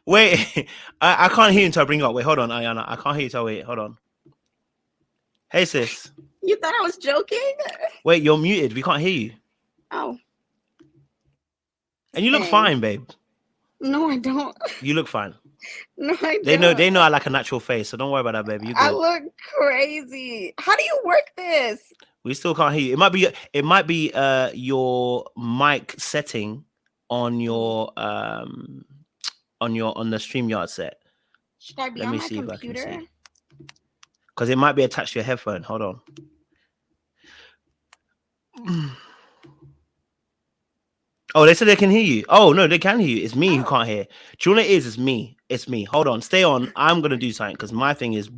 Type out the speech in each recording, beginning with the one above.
Wait. I can't hear you until I bring you up. Wait, hold on, Iyanna. I can't hear you until wait. Hold on. Hey, sis. You thought I was joking? Wait, you're muted. We can't hear you. Oh. And you look fine, babe. No, I don't. You look fine. No, I don't. They know I like a natural face, so don't worry about that, baby. You good. I look crazy. How do you work this? We still can't hear you. It might be your mic setting on your on the StreamYard set. Should I be on my computer? Because it might be attached to your headphone. Hold on. Oh, they said they can hear you. Oh, no, they can hear you. It's me who can't hear. Do you know what it is? It's me. It's me. Hold on. Stay on. I'm going to do something because my thing is...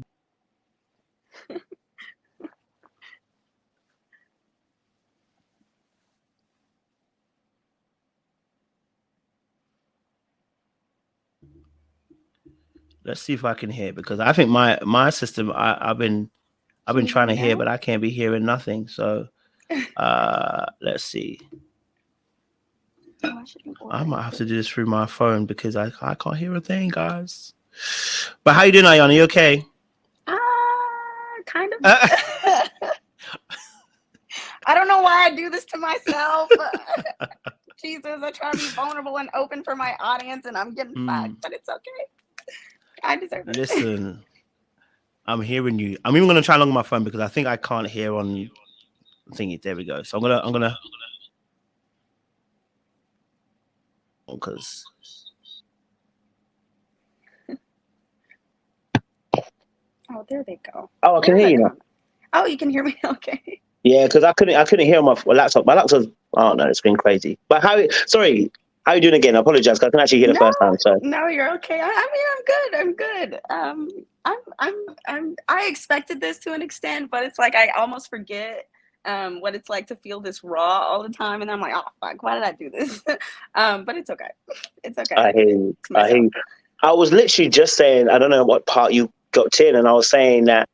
Let's see if I can hear, because I think my system, I've been trying to hear, but I can't be hearing nothing. So let's see. I might have to do this through my phone because I can't hear a thing, guys. But how you doing, Iyanna? You okay? Kind of. I don't know why I do this to myself. Jesus, I try to be vulnerable and open for my audience, and I'm getting fucked, but it's okay. I deserve it. Listen, I'm hearing you. I'm even gonna try along my phone because I think I can't hear on thingy. There we go. So I'm gonna because oh, there they go. Oh, I can hear you now. Oh, you can hear me? Okay. Yeah, because I couldn't hear on my laptop. My laptop's, oh no, it's been crazy. But how are you doing again? I apologize, because I can actually hear the first time. So no, you're okay. I'm good. I expected this to an extent, but it's like I almost forget what it's like to feel this raw all the time, and I'm like, oh fuck, why did I do this? But it's okay. It's okay. I hear you. I was literally just saying, I don't know what part you got in, and I was saying that,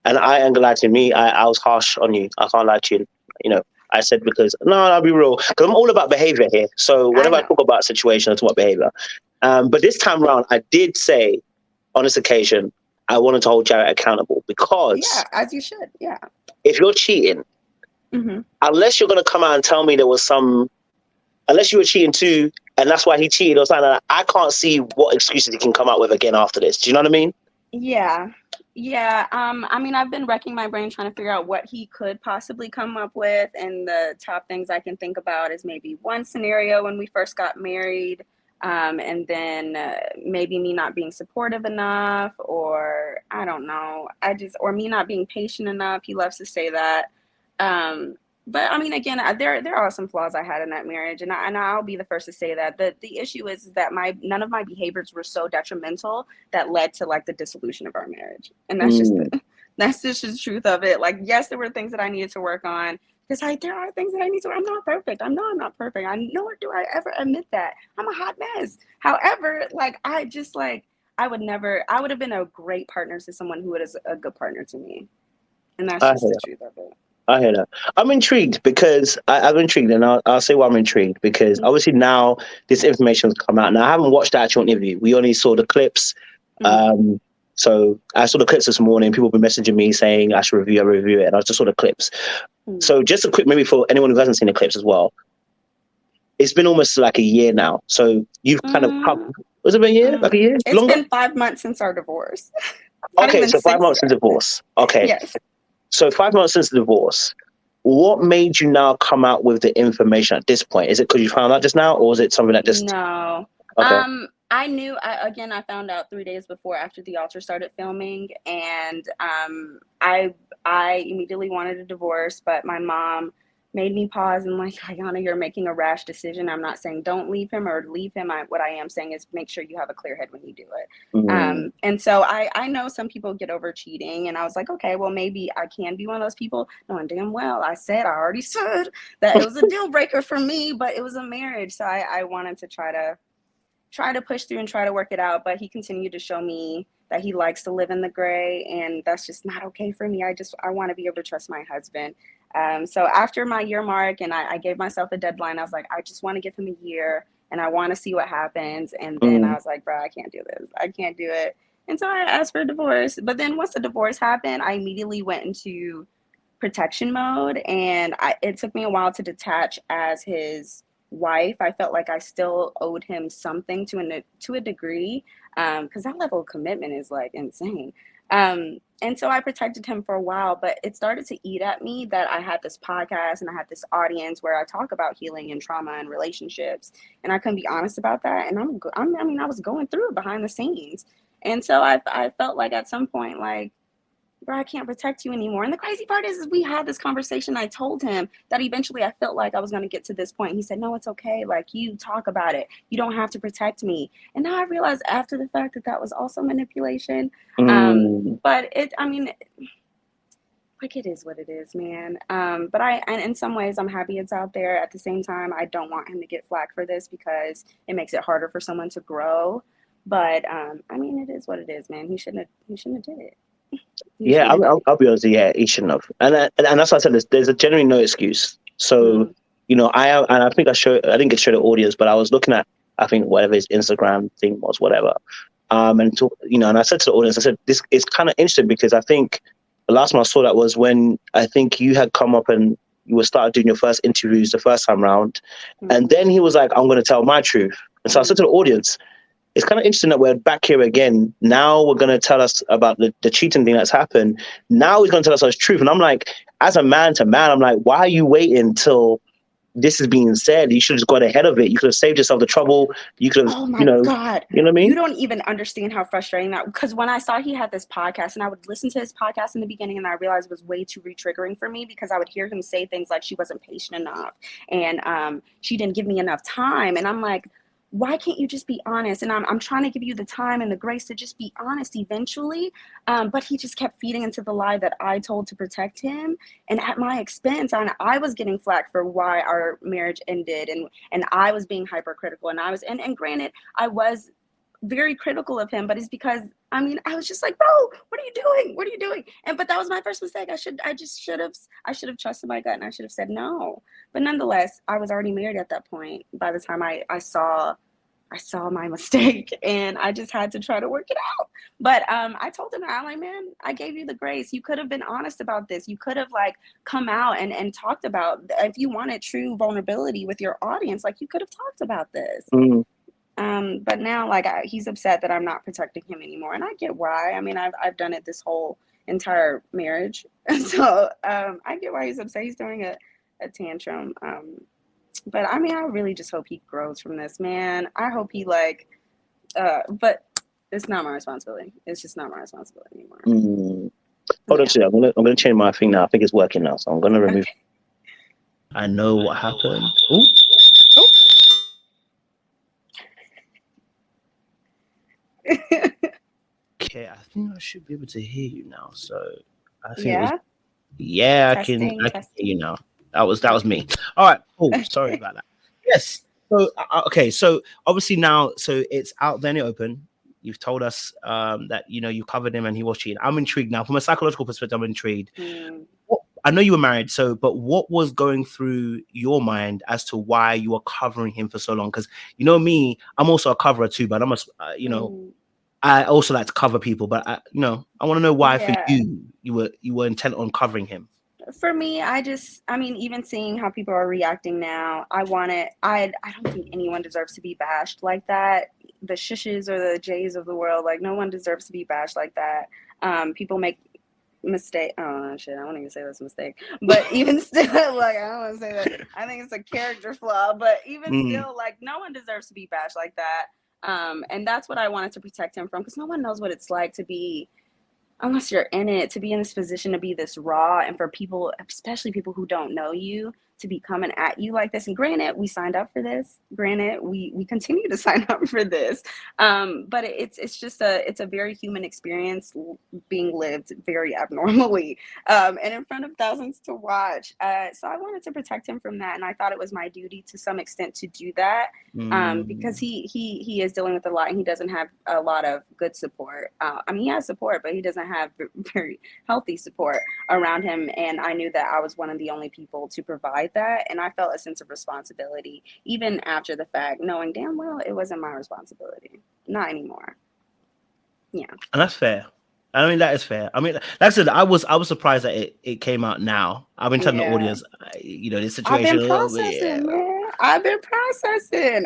and I ain't gonna lie to me, I was harsh on you. I can't lie to you. You know, I said, because no, I'll be real, because I'm all about behavior here. So whenever I talk about a situation, I talk about behavior. But this time around, I did say on this occasion, I wanted to hold Jarette accountable, because as you should, if you're cheating, unless you're gonna come out and tell me there was unless you were cheating too, and that's why he cheated or something like that, I can't see what excuses he can come out with again after this. Do you know what I mean? Yeah. I mean, I've been wrecking my brain trying to figure out what he could possibly come up with, and the top things I can think about is maybe one scenario when we first got married, and then maybe me not being supportive enough, or I don't know, or me not being patient enough. He loves to say that. But I mean, again, there are some flaws I had in that marriage, and I'll be the first to say that. The issue is that none of my behaviors were so detrimental that led to like the dissolution of our marriage, and that's just the truth of it. Like, yes, there were things that I needed to work on, because there are things that I need to. I'm not perfect. I know I'm not perfect. Nor do I ever admit that. I'm a hot mess. However, I would have been a great partner to someone who is a good partner to me, and that's just the truth of it. I hear that. I'm intrigued because I'm intrigued, and I'll say why I'm intrigued, because obviously now this information has come out. Now, I haven't watched the actual interview. We only saw the clips. So I saw the clips this morning. People have been messaging me saying I should review it, and I just saw the clips. So just a quick, maybe for anyone who hasn't seen the clips as well, it's been almost like a year now. So you've kind of, was it a year? Like a year? It's been 5 months since our divorce. Okay, so 5 months since divorce. Okay. Yes. So 5 months since the divorce, what made you now come out with the information at this point? Is it because you found out just now, or is it something that just... No. Okay. I knew, I found out 3 days before, after The Altar started filming, and I immediately wanted a divorce, but my mom made me pause and like, Iyanna, you're making a rash decision. I'm not saying don't leave him or leave him. What I am saying is make sure you have a clear head when you do it. And so I know some people get over cheating, and I was like, okay, well, maybe I can be one of those people, knowing damn well I already said that it was a deal breaker for me, but it was a marriage. So I wanted to try to push through and try to work it out, but he continued to show me that he likes to live in the gray, and that's just not okay for me. I want to be able to trust my husband. So after my year mark, and I gave myself a deadline, I was like, I just want to give him a year and I want to see what happens. And then I was like, bro, I can't do this. I can't do it. And so I asked for a divorce. But then once the divorce happened, I immediately went into protection mode. And it took me a while to detach as his wife. I felt like I still owed him something to a degree, because that level of commitment is like insane. And so I protected him for a while, but it started to eat at me that I had this podcast and I had this audience where I talk about healing and trauma and relationships, and I couldn't be honest about that. And I was going through it behind the scenes. And so I felt like at some point, like, bro, I can't protect you anymore. And the crazy part is we had this conversation. I told him that eventually I felt like I was going to get to this point. He said, no, it's okay. Like, you talk about it. You don't have to protect me. And now I realized after the fact that was also manipulation. But it is what it is, man. But and in some ways I'm happy it's out there. At the same time, I don't want him to get flack for this because it makes it harder for someone to grow. But it is what it is, man. He shouldn't have did it. Yeah, I'll be honest. Yeah, he shouldn't have, and that's why I said there's a generally no excuse. So I think I didn't get to show the audience, but I was looking at, I think, whatever his Instagram thing was, whatever. And I said to the audience, I said, this is kind of interesting because I think the last time I saw that was when I think you had come up and you were started doing your first interviews the first time round, and then he was like, I'm going to tell my truth. And so I said to the audience, it's kind of interesting that we're back here again. Now we're going to tell us about the cheating thing that's happened. Now he's going to tell us his truth. And I'm like, as a man to man, I'm like, why are you waiting till this is being said? You should have just got ahead of it. You could have saved yourself the trouble. You could have, oh my God. You know what I mean? You don't even understand how frustrating that, because when I saw he had this podcast and I would listen to his podcast in the beginning and I realized it was way too re-triggering for me because I would hear him say things like she wasn't patient enough and she didn't give me enough time. And I'm like, why can't you just be honest? And I'm trying to give you the time and the grace to just be honest eventually. But he just kept feeding into the lie that I told to protect him, and at my expense. And I was getting flack for why our marriage ended, and I was being hypercritical. And I was, and granted, I was very critical of him, but it's because I was just like, bro, what are you doing? What are you doing? But that was my first mistake. I should have trusted my gut and I should have said no. But nonetheless, I was already married at that point by the time I saw my mistake, and I just had to try to work it out. But I told him, I'm like, man, I gave you the grace. You could have been honest about this. You could have like come out and talked about, if you wanted true vulnerability with your audience, like you could have talked about this. But now, like, he's upset that I'm not protecting him anymore, and I get why. I've done it this whole entire marriage, so I get why he's upset. He's throwing a tantrum. But I really just hope he grows from this, man. I hope he but it's not my responsibility. It's just not my responsibility anymore. Hold on, I'm gonna change my thing now. I think it's working now, so I'm gonna remove. Okay. I know what happened. Ooh. Okay, I think I should be able to hear you now. So I think I can hear you now. That was me. All right. Oh, sorry about that. Yes. So okay. So obviously now, so it's out there in the open. You've told us that you covered him and he was cheating. I'm intrigued now. From a psychological perspective, I'm intrigued. I know you were married, but what was going through your mind as to why you were covering him for so long? Because me, I'm also a coverer too, but I'm I also like to cover people, but I want to know why for you were intent on covering him. For me, even seeing how people are reacting now, I don't think anyone deserves to be bashed like that. The Shushes or the Jays of the world, like, no one deserves to be bashed like that. People make mistake. Oh shit, I won't even say that's a mistake. But even still, like, I don't want to say that. I think it's a character flaw. But even still, like, no one deserves to be bashed like that. And that's what I wanted to protect him from, because no one knows what it's like to be, unless you're in it, to be in this position, to be this raw, and for people, especially people who don't know you, to be coming at you like this. And granted, we signed up for this. Granted, we continue to sign up for this. But it's just a very human experience being lived very abnormally, and in front of thousands to watch. So I wanted to protect him from that, and I thought it was my duty to some extent to do that, because he is dealing with a lot, and he doesn't have a lot of good support. I mean, he has support, but he doesn't have very healthy support around him, and I knew that I was one of the only people to provide that, and I felt a sense of responsibility even after the fact, knowing damn well it wasn't my responsibility. Not anymore. Yeah. And that's fair. I mean, that is fair. I mean, like I said, I was surprised that it came out now. I've been telling the audience, this situation. I've been processing, man. I've been processing.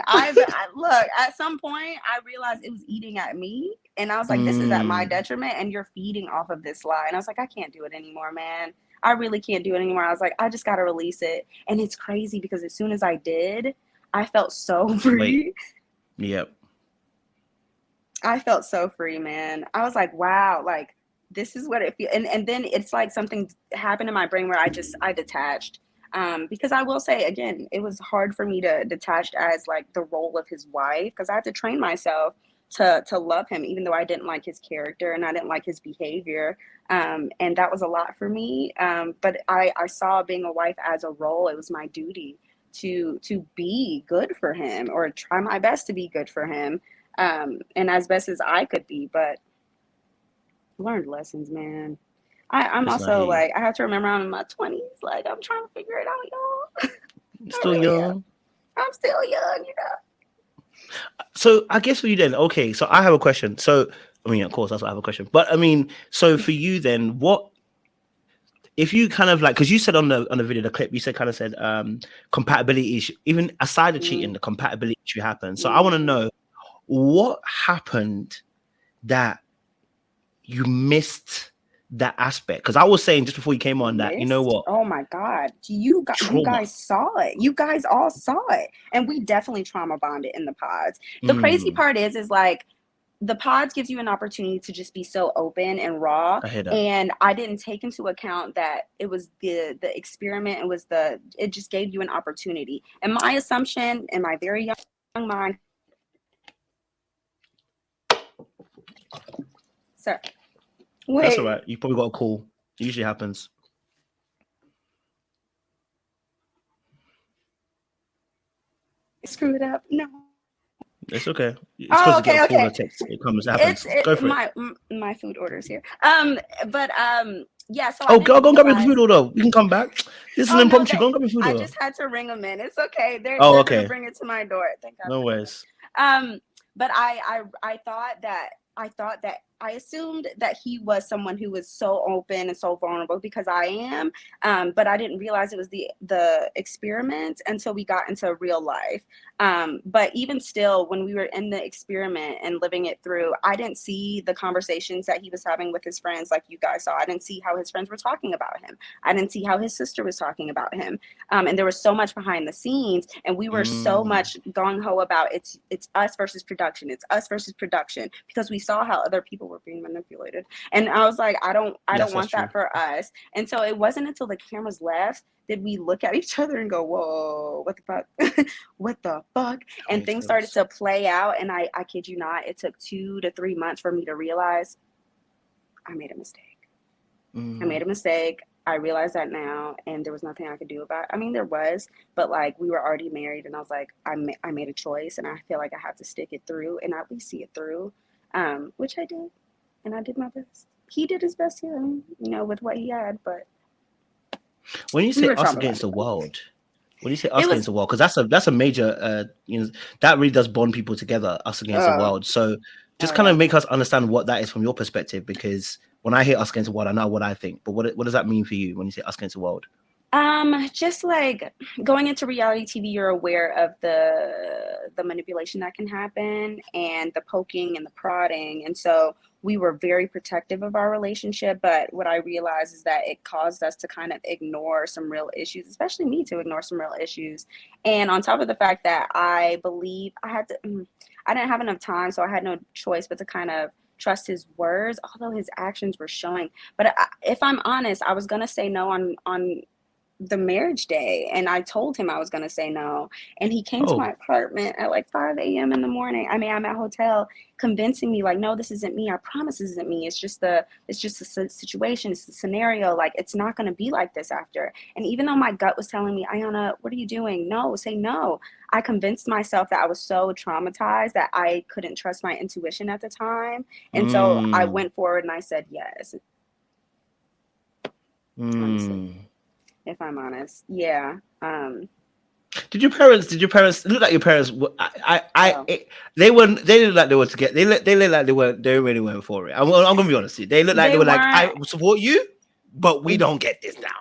Look, at some point, I realized it was eating at me, and I was like, this is at my detriment, and you're feeding off of this lie. And I was like, I can't do it anymore, man. I really can't do it anymore. I was like, I just got to release it. And it's crazy because as soon as I did, I felt so free. Yep. I felt so free, man. I was like, wow, like this is what it feels. And then it's like something happened in my brain where I detached. Because I will say again, it was hard for me to detach as like the role of his wife, because I had to train myself to love him, even though I didn't like his character and I didn't like his behavior. And that was a lot for me. But I saw being a wife as a role. It was my duty to be good for him, or try my best to be good for him. And as best as I could be, but learned lessons, man. I'm also like, I have to remember I'm in my 20s. Like, I'm trying to figure it out, y'all. Still young. I'm still young, So I guess for you then, okay, so I have a question. So, I mean, of course, that's why I have a question. But I mean, so for you then, what, if you kind of like, because you said on the video, the clip, you said compatibility issue, even aside of cheating, the compatibility issue happened. So I want to know, what happened that you missed that aspect? Because I was saying just before you came on that, you know what? Oh my God. You guys saw it. You guys all saw it. And we definitely trauma bonded in the pods. The crazy part is like, the pods gives you an opportunity to just be so open and raw. And I didn't take into account that it was the experiment. It just gave you an opportunity. And my assumption in my very young mind, sir. Wait. That's all right. You probably got a call. It usually happens. Screw it up. No. It's okay. It's supposed to get a call or text. It comes. It happens. Go for it. My food order's here. Yeah. So go and grab your food order. You can come back. This is an impromptu. Go and grab your food order. I just had to ring them in. It's okay. They're okay. gonna bring it to my door. Thank God. No worries. But I assumed that he was someone who was so open and so vulnerable, because I am, but I didn't realize it was the experiment until we got into real life. But even still, when we were in the experiment and living it through, I didn't see the conversations that he was having with his friends like you guys saw. I didn't see how his friends were talking about him. I didn't see how his sister was talking about him. And there was so much behind the scenes, and we were so much gung-ho about it's us versus production. It's us versus production, because we saw how other people were being manipulated. And I was like, I don't want that for us. And so it wasn't until the cameras left did we look at each other and go, whoa, what the fuck? What the fuck? And things started to play out. And I kid you not, it took 2 to 3 months for me to realize I made a mistake. I made a mistake. I realize that now, and there was nothing I could do about it. I mean, there was, but like, we were already married, and I was like, I made a choice, and I feel like I have to stick it through and at least see it through, which I did, and I did my best. He did his best here, with what he had, but when you say us against the world, against the world, because that's a major, that really does bond people together, us against the world. So just kind of make us understand what that is from your perspective, because when I hear us against the world, I know what I think, but what does that mean for you when you say us against the world? Just like going into reality TV, you're aware of the manipulation that can happen, and the poking and the prodding. And so we were very protective of our relationship. But what I realized is that it caused us to kind of ignore some real issues, especially me to ignore some real issues. And on top of the fact that I believe I didn't have enough time, so I had no choice but to kind of trust his words, although his actions were showing. But if I'm honest, I was going to say no on the marriage day, and I told him I was going to say no, and he came to my apartment at like 5 a.m. in the morning. I mean, I'm at a hotel, convincing me like, no, this isn't me. I promise this isn't me. It's just a situation. It's a scenario. Like, it's not going to be like this after. And even though my gut was telling me, Iyanna, what are you doing? No, say no. I convinced myself that I was so traumatized that I couldn't trust my intuition at the time. And so I went forward and I said yes. Honestly, if I'm honest. Yeah. Did your parents look like your parents? They didn't like they were together. They looked like they really went for it. I'm gonna be honest with you. They looked like they were like, I support you, but we don't get this down.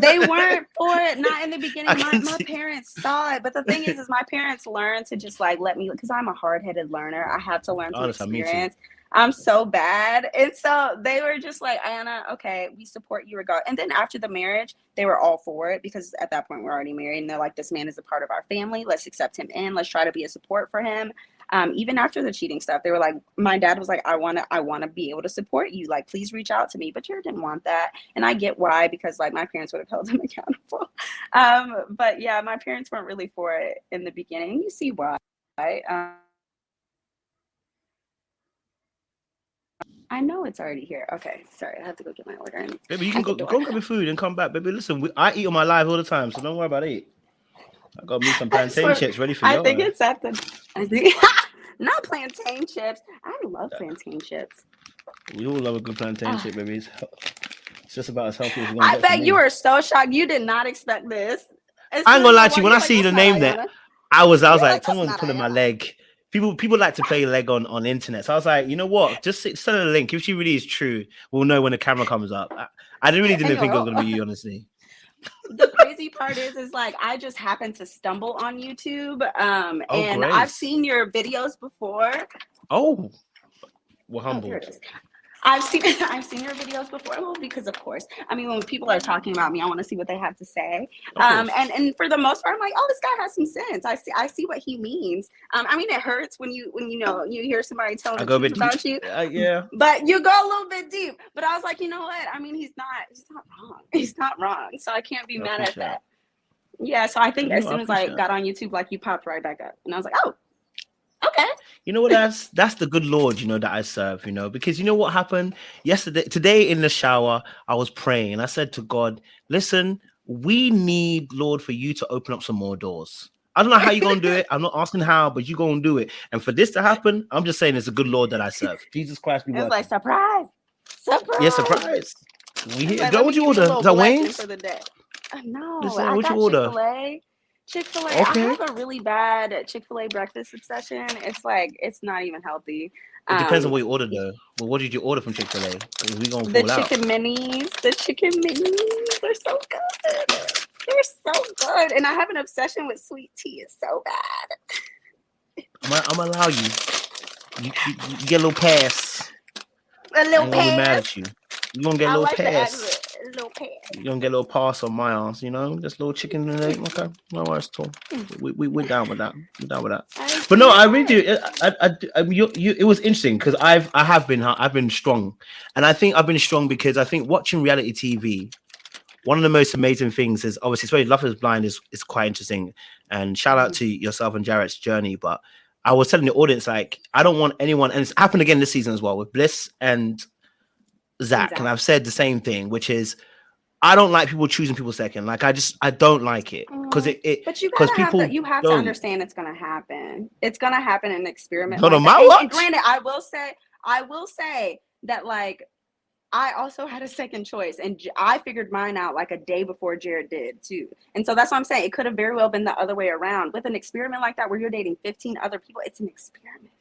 They weren't for it, not in the beginning. My parents saw it, but the thing is my parents learned to just like let me, because I'm a hard-headed learner. I have to learn through experience. I'm so bad. And so they were just like, Iyanna, okay, we support you regardless. And then after the marriage, they were all for it, because at that point we're already married, and they're like, this man is a part of our family. Let's accept him in. Let's try to be a support for him. Even after the cheating stuff, they were like, my dad was like, I want to be able to support you. Like, please reach out to me. But Jared didn't want that. And I get why, because like my parents would have held him accountable. But yeah, my parents weren't really for it in the beginning. You see why. I know it's already here. Okay, sorry, I have to go get my order. Baby, you can go grab your food and come back. Baby, listen, I eat on my live all the time, so don't worry about it. I got me some plantain chips ready for you. I think it's at the. Not plantain chips. I love plantain chips. We all love a good plantain chip, baby. It's just about as healthy as you I bet you were so shocked. You did not expect this. I ain't gonna lie to you. When I see the name there, I was like, someone's pulling my leg. People like to play leg on internet. So I was like, you know what? Just send her a link. If she really is true, we'll know when the camera comes up. I didn't think it was going to be you, honestly. The crazy part is like, I just happened to stumble on YouTube. And Grace. I've seen your videos before. Oh, we're humbled. Here it is. I've seen your videos before. Well, because of course, I mean, when people are talking about me, I want to see what they have to say. And for the most part, I'm like, oh, this guy has some sense. I see what he means. I mean, it hurts when you hear somebody telling the truth about you. Yeah. But you go a little bit deep. But I was like, you know what? I mean, he's not wrong. He's not wrong. So I can't be mad at that. Yeah. So I think as soon as I got on YouTube, like, you popped right back up, and I was like, oh. Okay. You know what? That's the good Lord, that I serve, because you know what happened today in the shower, I was praying and I said to God, listen, we need, Lord, for you to open up some more doors. I don't know how you're going to do it. I'm not asking how, but you're going to do it. And for this to happen, I'm just saying it's a good Lord that I serve. Jesus Christ. It's like, surprise. Yeah, surprise. We here. Go, what you order? Is that Wayne's? For the day. No, listen, I got Chick-fil-A. Chick-fil-A. Okay. I have a really bad Chick-fil-A breakfast obsession. It's like, it's not even healthy. It depends on what you ordered, though. Well, what did you order from Chick-fil-A? We gonna the chicken minis. The chicken minis. They're so good. They're so good. And I have an obsession with sweet tea. It's so bad. I'm gonna allow you. You get a little pass. A little I'm pass. gonna be mad at you. You're gonna get a little pass. Little pass. You're gonna get a little pass on my ass, just a little chicken and egg. Okay, no worries at all. We're down with that. We're down with that. But no, I really do. It was interesting because I've been strong, and I think I've been strong because I think watching reality TV, one of the most amazing things is obviously, especially Love Is Blind is quite interesting. And shout out to yourself and Jarette's journey. But I was telling the audience, like, I don't want anyone, and it's happened again this season as well with Bliss and Zach. And I've said the same thing, which is I don't like people choosing people second. Like, I don't like it because But you have to understand it's gonna happen. It's gonna happen in an experiment. Hold on, and granted, I will say that, like, I also had a second choice, and I figured mine out like a day before Jared did too. And so that's what I'm saying. It could have very well been the other way around. With an experiment like that, where you're dating 15 other people, it's an experiment.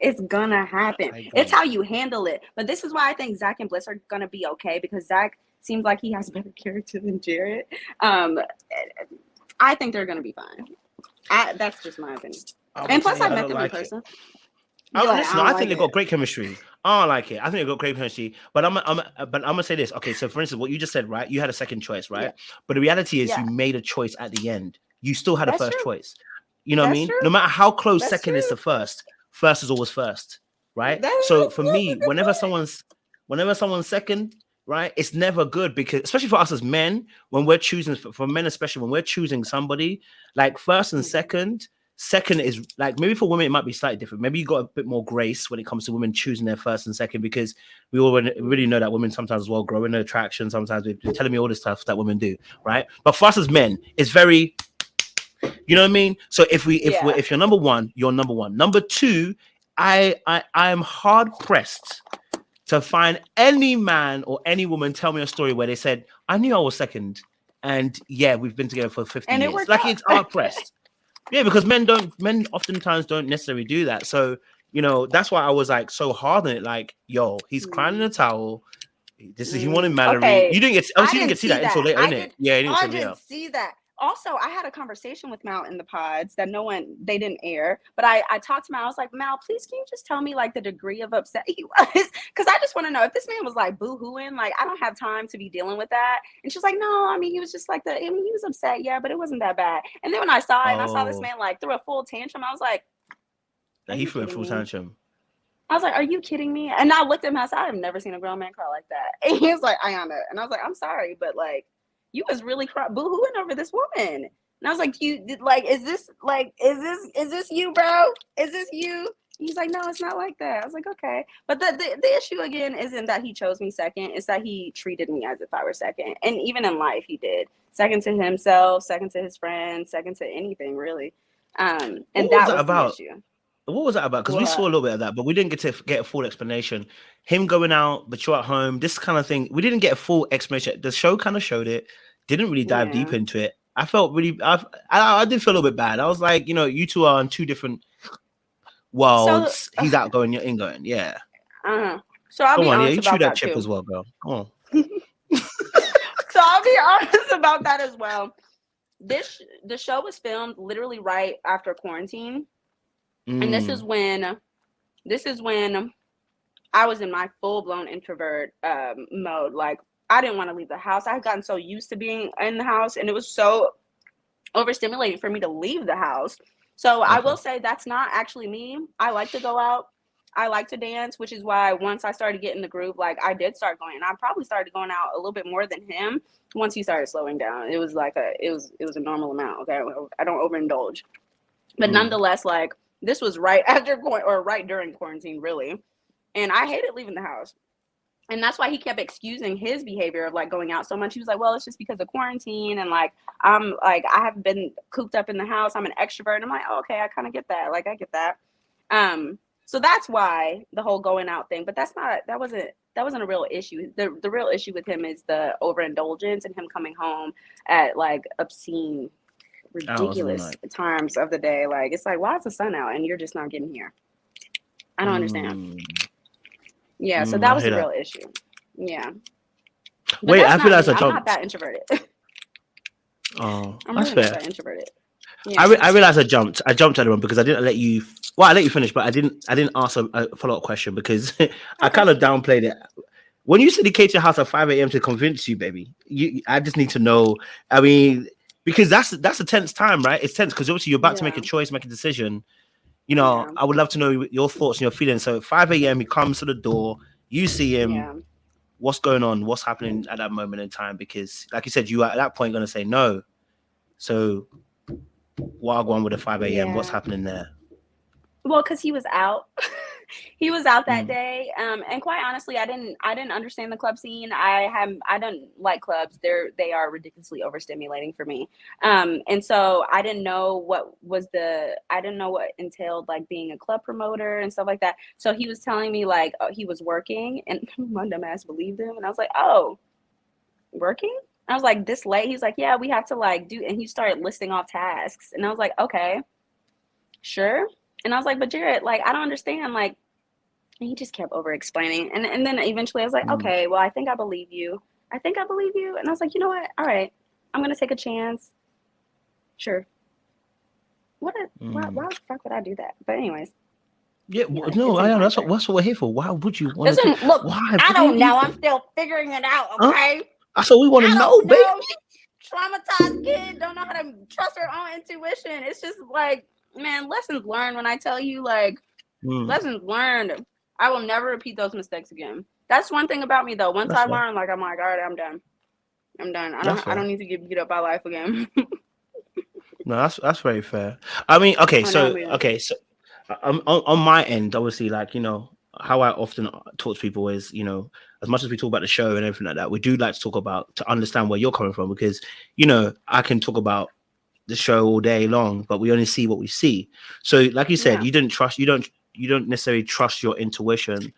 It's gonna happen. It's how you handle it. But this is why I think Zach and Bliss are gonna be okay, because Zach seems like he has a better character than Jared. I think they're gonna be fine. That's just my opinion. And plus, I met them in person. I think they've got great chemistry. I don't like it. I think they've got great chemistry. But I'm gonna say this. Okay, so for instance, what you just said, right? You had a second choice, right? Yeah. But the reality is, you made a choice at the end. You still had a first choice. You know what I mean? True. No matter how close second is to first is always first, right? So for me, whenever someone's second, right? It's never good because, especially for us as men, when we're choosing, for men especially, when we're choosing somebody, like first and second is like, maybe for women it might be slightly different. Maybe you got a bit more grace when it comes to women choosing their first and second, because we all really know that women sometimes as well grow in attraction. Sometimes they're telling me all this stuff that women do, right? But for us as men, it's very, you know what I mean? So if you're number one, you're number one. Number two, I'm hard pressed to find any man or any woman tell me a story where they said, I knew I was second, and yeah, we've been together for 50 and years. Like, it's hard pressed. Yeah, because men oftentimes don't necessarily do that. So, you know, that's why I was like so hard on it. Like, yo, he's crying in a towel. He wanted Mallory. Okay. You didn't get to see that until later, innit? Yeah, I didn't see that. Also, I had a conversation with Mal in the pods that they didn't air, but I talked to Mal. I was like, Mal, please, can you just tell me like the degree of upset he was? Because I just want to know if this man was like boo-hooing, like I don't have time to be dealing with that. And she's like, no, I mean, he was just like he was upset, yeah, but it wasn't that bad. And then when I saw it and I saw this man like throw a full tantrum, I was like, he threw a full tantrum. I was like, are you kidding me? And I looked at him and I said, I've never seen a grown man cry like that. And he was like, Iyanna. And I was like, I'm sorry, but like, you was really boo-hooing over this woman. And I was like, is this you, bro? Is this you? He's like, no, it's not like that. I was like, okay. But the issue again isn't that he chose me second. It's that he treated me as if I were second. And even in life, he did. Second to himself, second to his friends, second to anything, really. And that was the issue. What was that about? Because we saw a little bit of that, but we didn't get a full explanation. Him going out, but you're at home, this kind of thing. We didn't get a full explanation. The show kind of showed it. Didn't really dive deep into it. I felt really, I did feel a little bit bad. I was like, you know, you two are on two different worlds. He's outgoing, you're ingoing. Yeah. So I'll be honest you about chew that chip too. as well, girl. Come on. So I'll be honest about that as well. The show was filmed literally right after quarantine. And this is when I was in my full-blown introvert mode. Like, I didn't want to leave the house. I had gotten so used to being in the house, and it was so overstimulating for me to leave the house. So I will say that's not actually me. I like to go out. I like to dance, which is why once I started getting the groove, like I did start going. I probably started going out a little bit more than him once he started slowing down. It was like it was a normal amount. Okay, I don't overindulge, but nonetheless, like, this was right during quarantine, really. And I hated leaving the house. And that's why he kept excusing his behavior of like going out so much. He was like, well, it's just because of quarantine. And like, I haven't been cooped up in the house. I'm an extrovert. And I'm like, oh, okay, I kind of get that. Like, I get that. So that's why the whole going out thing, but that wasn't a real issue. The real issue with him is the overindulgence and him coming home at like obscene, ridiculous times of the day. Like, it's like, why is the sun out and you're just not getting here? I don't understand. Yeah, so that was a real issue. Yeah. But wait, I feel that's a jump. I'm not that introverted. Oh, I'm that's really fair. not that introverted. Yeah. I realized I jumped at everyone because I didn't let you. Well, I let you finish, but I didn't ask a follow-up question because I kind of downplayed it. When you said he came to your house at 5 a.m. to convince you, baby, I just need to know. I mean, because that's a tense time, right? It's tense because obviously you're about to make a choice, make a decision. You know, I would love to know your thoughts and your feelings. So at 5 a.m., he comes to the door, you see him. Yeah. What's going on? What's happening at that moment in time? Because, like you said, you are at that point going to say no. So, while going with the 5 a.m., what's happening there? Well, because he was out. He was out that day. And quite honestly, I didn't understand the club scene. I don't like clubs. They are ridiculously overstimulating for me. And so I didn't know what entailed like being a club promoter and stuff like that. So he was telling me like he was working, and my dumb ass believed him. And I was like, oh, working? I was like, this late? He's like, yeah, we have to like do, and he started listing off tasks. And I was like, okay, sure. And I was like, but Jarette, like, I don't understand. Like, and he just kept over explaining. And then eventually I was like, okay, well, I think I believe you. And I was like, you know what? All right, I'm going to take a chance. Sure. Why the fuck would I do that? But anyways. Yeah, no, I know. That's what we're here for. Why would you want to? Look, why? I don't know. I'm still figuring it out, okay? That's what we want to know, baby. Traumatized kid, don't know how to trust her own intuition. It's just like, man, lessons learned when I tell you, like, lessons learned. I will never repeat those mistakes again. That's one thing about me though. Once That's I fair. learn, like I'm like, all right, I'm done. I don't need to get beat up by life again. No, that's very fair. I mean, okay, so on my end, obviously, like, you know, how I often talk to people is, you know, as much as we talk about the show and everything like that, we do like to talk about, to understand where you're coming from, because, you know, I can talk about the show all day long, but we only see what we see. So like you said, you don't necessarily trust your intuition.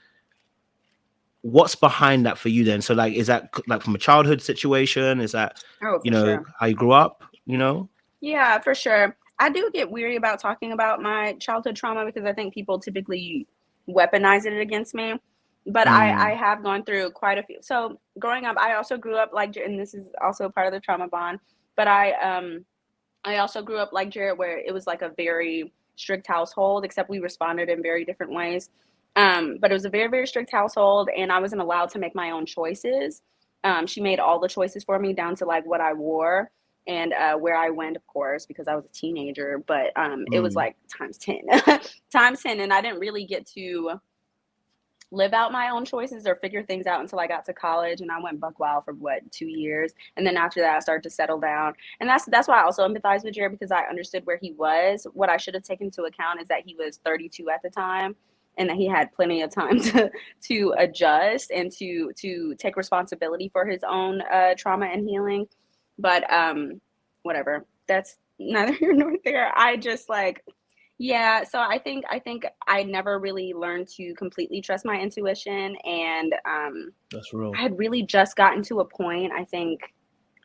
What's behind that for you then? So like, is that like from a childhood situation? Is that, you know, how you grew up, you know? Yeah, for sure. I do get weary about talking about my childhood trauma because I think people typically weaponize it against me. But I have gone through quite a few. So growing up, I also grew up like, and this is also part of the trauma bond, but I also grew up like Jarette, where it was like a very strict household, except we responded in very different ways. But it was a very, very strict household, and I wasn't allowed to make my own choices. She made all the choices for me, down to like what I wore and where I went, of course, because I was a teenager. But it was like times 10, times 10, and I didn't really get to live out my own choices or figure things out until I got to college, and I went buck wild for 2 years, and then after that I started to settle down. And that's why I also empathize with Jared, because I understood where he was. What I should have taken into account is that he was 32 at the time, and that he had plenty of time to adjust and to take responsibility for his own trauma and healing. But whatever, that's neither here nor there. I just like, yeah, so I think I never really learned to completely trust my intuition, and That's real. I had really just gotten to a point, I think,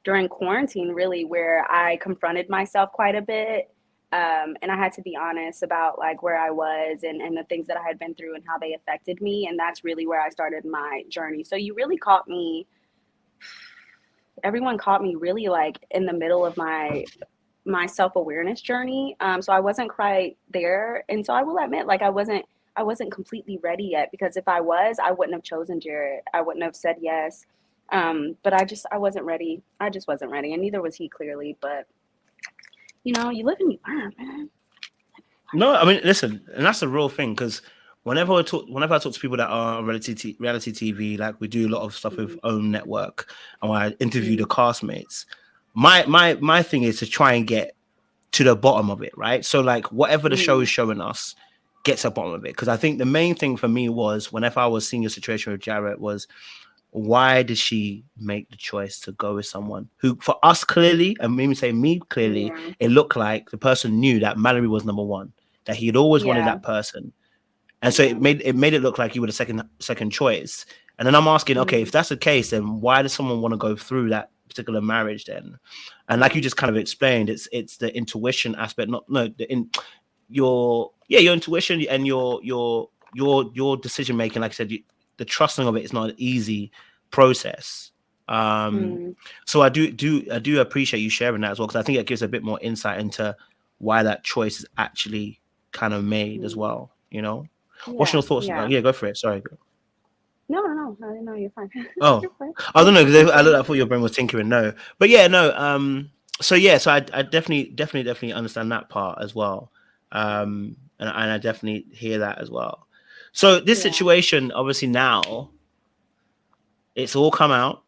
during quarantine, really, where I confronted myself quite a bit, and I had to be honest about like where I was and the things that I had been through and how they affected me, and that's really where I started my journey. So you really caught me. Everyone caught me really like in the middle of my self-awareness journey. So I wasn't quite there. And so I will admit, like, I wasn't completely ready yet, because if I was, I wouldn't have chosen Jarette. I wouldn't have said yes. But I wasn't ready. I just wasn't ready. And neither was he, clearly. But, you know, you live and you learn, man. No, I mean, listen, and that's a real thing, because whenever I talk to people that are on reality TV, like we do a lot of stuff with Own Network, and when I interview the castmates, my thing is to try and get to the bottom of it, right? So like whatever the show is showing us, get to the bottom of it. Because I think the main thing for me was, whenever I was seeing a situation with Jarette, was why did she make the choice to go with someone who, for us clearly, and maybe say me clearly, it looked like the person knew that Mallory was number one, that he had always wanted that person. And so it made it look like you were the second choice. And then I'm asking, okay, if that's the case, then why does someone want to go through that particular marriage then? And like you just kind of explained, it's the intuition aspect, your intuition and your decision making. Like I said, the trusting of it is not an easy process. So I do appreciate you sharing that as well, because I think it gives a bit more insight into why that choice is actually kind of made as well, you know. What's your thoughts? Yeah, go for it. Sorry. No, you're fine. Oh, You're fine. I don't know, because I thought your brain was tinkering. No, but yeah, no. So I definitely understand that part as well. And I definitely hear that as well. So this situation, obviously now, it's all come out.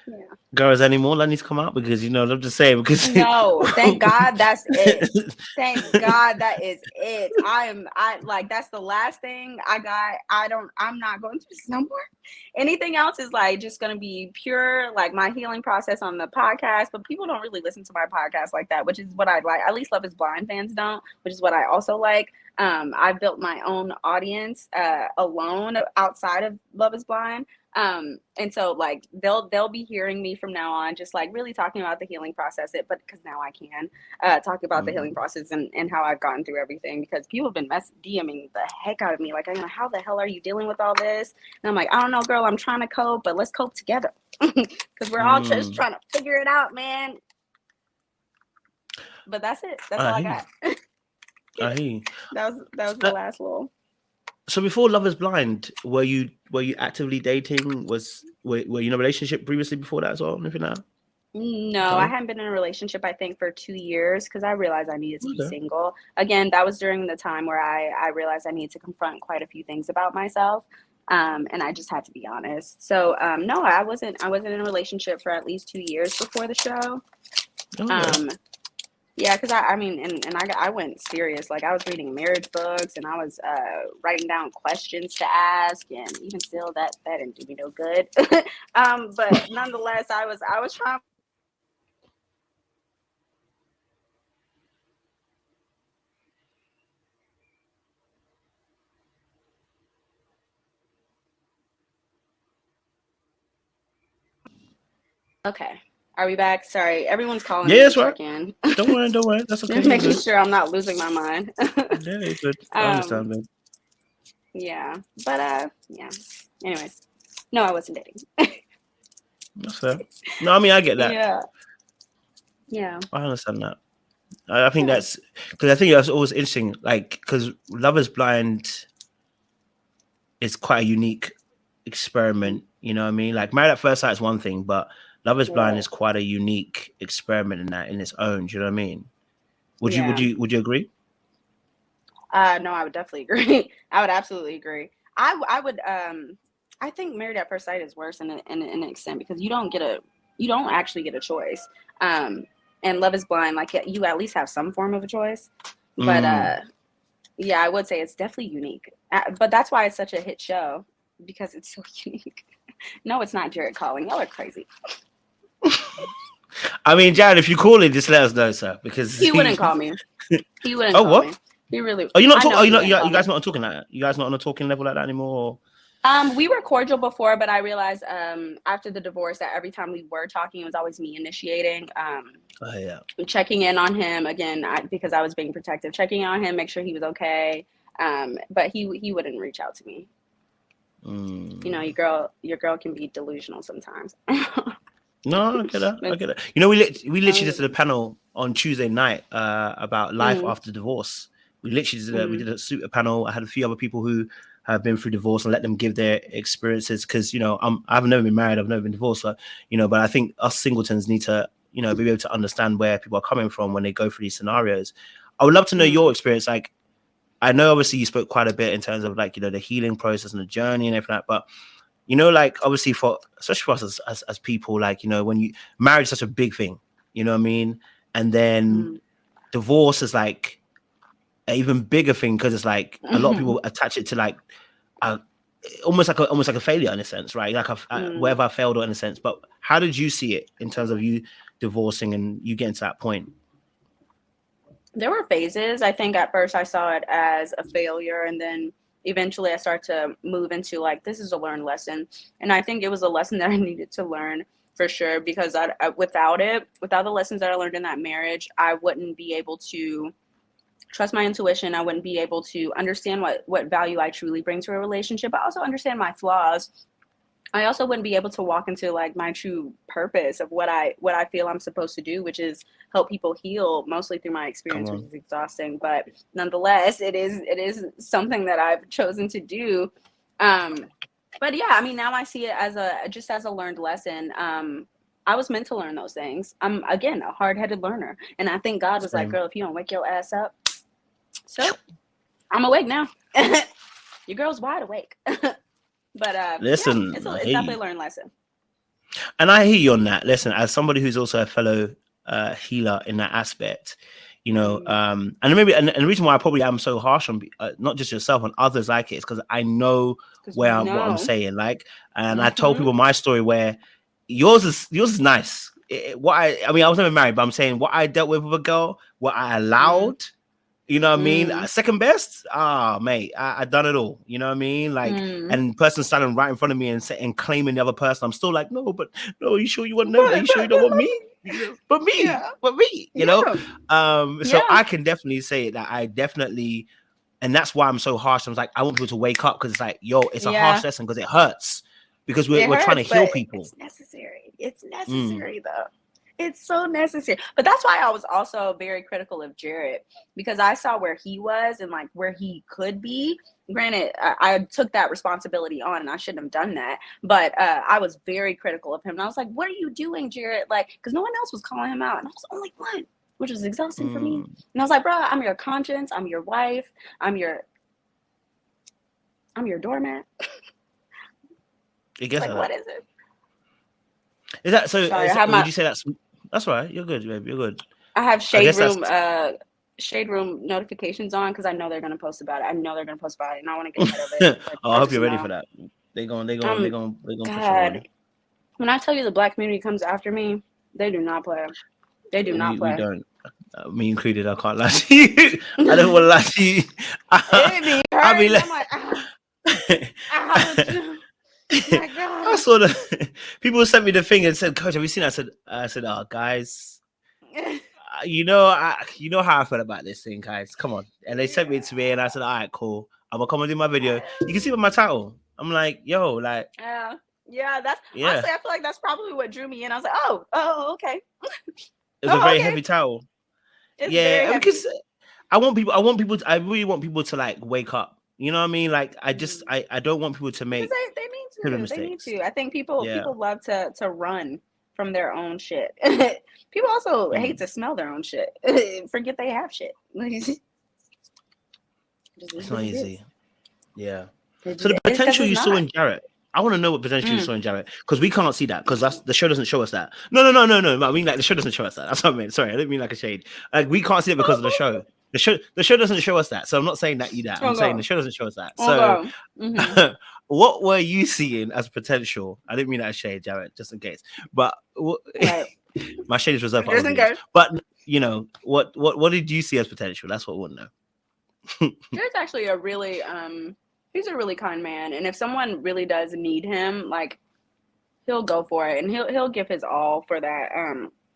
Yeah. Girls, any more that needs to come out? Because, you know, I'm just saying, because no, thank God that's it. Thank God that is it. I like, that's the last thing I got. I'm not going through this no more. Anything else is like just gonna be pure, like my healing process on the podcast. But people don't really listen to my podcast like that, which is what I like. At least Love is Blind fans don't, which is what I also like. I've built my own audience alone outside of Love is Blind. And so like they'll be hearing me from now on, just like really talking about the healing process, but because now I can talk about the healing process and how I've gotten through everything, because people have been DMing the heck out of me, like, how the hell are you dealing with all this? And I'm like, I don't know, girl, I'm trying to cope, but let's cope together, because we're all just trying to figure it out, man. But that's it. That's all I got. I hear you. That was the last little. So before Love is Blind, were you actively dating? Were you in a relationship previously before that as well? Anything like that? No, I hadn't been in a relationship, I think, for 2 years because I realized I needed to be single. Again, that was during the time where I realized I needed to confront quite a few things about myself. And I just had to be honest. So no, I wasn't in a relationship for at least 2 years before the show. Yeah, because I mean, and I went serious. Like I was reading marriage books and I was writing down questions to ask, and even still, that didn't do me no good. But nonetheless, I was trying. Okay. Are we back? Sorry, everyone's calling me to check in. Don't worry. That's okay. Just making sure I'm not losing my mind. Yeah, you're good. I understand, man. Yeah, but yeah. Anyways, no, I wasn't dating. That's fair. No, I mean I get that. Yeah. I understand that. I think that's because I think that's always interesting. Like because Love Is Blind is quite a unique experiment. You know what I mean? Like Married at First Sight is one thing, but Love Is Blind is quite a unique experiment in its own. Do you know what I mean? Would you agree? No, I would definitely agree. I would absolutely agree. I would I think Married at First Sight is worse in an extent because you don't actually get a choice. And Love Is Blind, like you at least have some form of a choice. But yeah, I would say it's definitely unique. But that's why it's such a hit show because it's so unique. No, it's not Jarette calling. Y'all are crazy. I mean, Jarette, if you call it, just let us know, sir, because he wouldn't call me. He wouldn't. call me. He really. Are you not talking? You guys not talking like that? You guys not on a talking level like that anymore? We were cordial before, but I realized after the divorce that every time we were talking, it was always me initiating. Checking in on him again because I was being protective. Checking on him, make sure he was okay. But he wouldn't reach out to me. You know, your girl can be delusional sometimes. No, I get that. You know, we literally just did a panel on Tuesday night about life after divorce. We literally did a super panel. I had a few other people who have been through divorce and let them give their experiences because you know I've never been married, I've never been divorced, so you know. But I think us singletons need to be able to understand where people are coming from when they go through these scenarios. I would love to know your experience. Like, I know obviously you spoke quite a bit in terms of like the healing process and the journey and everything like that, but like obviously especially for us as people, like when marriage is such a big thing, you know what I mean, and then divorce is like an even bigger thing because it's like a lot of people attach it to like almost like a failure in a sense, right? Like wherever I failed or in a sense. But how did you see it in terms of you divorcing and you getting to that point? There were phases. I think at first I saw it as a failure, and then eventually I started to move into like, this is a learned lesson. And I think it was a lesson that I needed to learn for sure, because without the lessons that I learned in that marriage, I wouldn't be able to trust my intuition. I wouldn't be able to understand what value I truly bring to a relationship. I also understand my flaws. I also wouldn't be able to walk into like my true purpose of what I feel I'm supposed to do, which is help people heal, mostly through my experience, which is exhausting. But nonetheless, it is something that I've chosen to do. But yeah, I mean, now I see it as a learned lesson. I was meant to learn those things. I'm again a hard-headed learner, and I think God was like, "Girl, if you don't wake your ass up," so I'm awake now. Your girl's wide awake. But listen, it's definitely a learned lesson. And I hear you on that. Listen, as somebody who's also a fellow healer in that aspect, and the reason why I probably am so harsh on not just yourself and others like it is because I know what I'm saying. Like, and I told people my story where yours is nice. I mean, I was never married, but I'm saying what I dealt with a girl, what I allowed. You know what I mean? Second best? Mate, I done it all. You know what I mean? Like, and person standing right in front of me and claiming the other person. I'm still like, no, you sure you want them? Are you sure you don't want me? But me, you know? So I can definitely say that I definitely, and that's why I'm so harsh. I was like, I want people to wake up because it's like, yo, it's a harsh lesson because it hurts. Because we're trying to heal people. It's necessary. It's necessary though. It's so necessary. But that's why I was also very critical of Jarette, because I saw where he was and like where he could be. Granted, I took that responsibility on and I shouldn't have done that. But I was very critical of him. And I was like, what are you doing, Jarette? Like, because no one else was calling him out. And I was the only one, which was exhausting for me. And I was like, bro, I'm your conscience. I'm your wife. I'm your doormat. It gets like, what is it? Is that so? Sorry, Would you say that's right? You're good, baby. You're good. I have shade room notifications on because I know they're gonna post about it. And I want to get ahead of it. Like, I hope you're ready for that. They're going push on. When I tell you the Black community comes after me, they do not play. They do not play. We don't. Me included. I can't lie to you. I don't want to lie to you. I mean, I'm like, my God. I saw the people sent me the thing and said, "Coach, have you seen that?" I said, "Oh, guys, you know how I feel about this thing, guys. Come on." And they sent it to me, and I said, "All right, cool. I'm gonna come and do my video. You can see by my title. I'm like, yo, like, yeah. That's honestly, I feel like that's probably what drew me in. I was like, oh, okay. It's a very heavy title. It's because I really want people to like wake up. You know what I mean? Like, I don't want people to make they need to. I think people love to run from their own shit. People also hate to smell their own shit. Forget they have shit. It's not easy. Yeah. So the potential you saw in Jarette, I want to know what potential you saw in Jarette, because we can't see that because the show doesn't show us that. No. I mean, like, the show doesn't show us that. That's what I mean. Sorry, I didn't mean like a shade. Like, we can't see it because of the show. The show doesn't show us that. So I'm not saying that either. I'm saying the show doesn't show us that. So what were you seeing as potential? I didn't mean that as shade, Jarette, just in case. But my shade is reserved for other videos. But you know, what did you see as potential? That's what we want to know. There's actually a really he's a really kind man, and if someone really does need him, like, he'll go for it, and he'll give his all for that.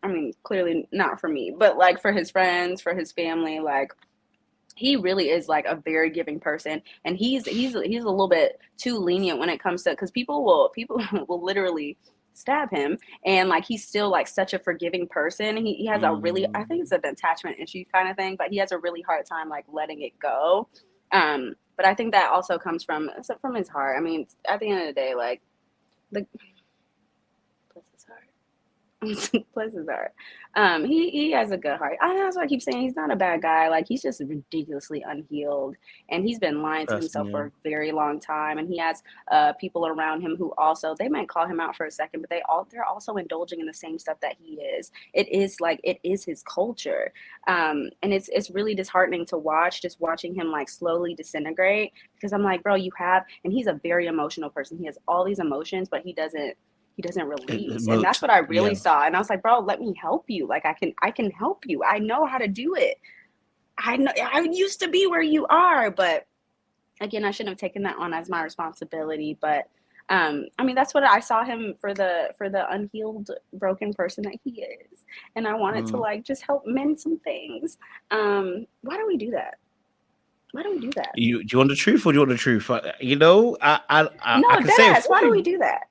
I mean, clearly not for me, but like for his friends, for his family, like, he really is like a very giving person, and he's a little bit too lenient when it comes to, because people will literally stab him, and like, he's still like such a forgiving person. He has a really, I think it's an attachment issue kind of thing, but he has a really hard time like letting it go. But I think that also comes from his heart. I mean, at the end of the day, like, bless his heart. He has a good heart. That's why I keep saying he's not a bad guy. Like, he's just ridiculously unhealed, and he's been lying to himself for a very long time. And he has people around him who also, they might call him out for a second, but they're also indulging in the same stuff that he is. It is his culture, and it's really disheartening to watch, just watching him like slowly disintegrate. Because I'm like, bro, and he's a very emotional person. He has all these emotions, but he doesn't release. And that's what I really saw. And I was like, bro, let me help you. Like, I can help you. I know how to do it. I know I used to be where you are, but again, I shouldn't have taken that on as my responsibility. But I mean, that's what I saw him for the unhealed, broken person that he is. And I wanted to like just help mend some things. Why do we do that? Do you want the truth, or do you want the truth? You know, I can say why do we do that?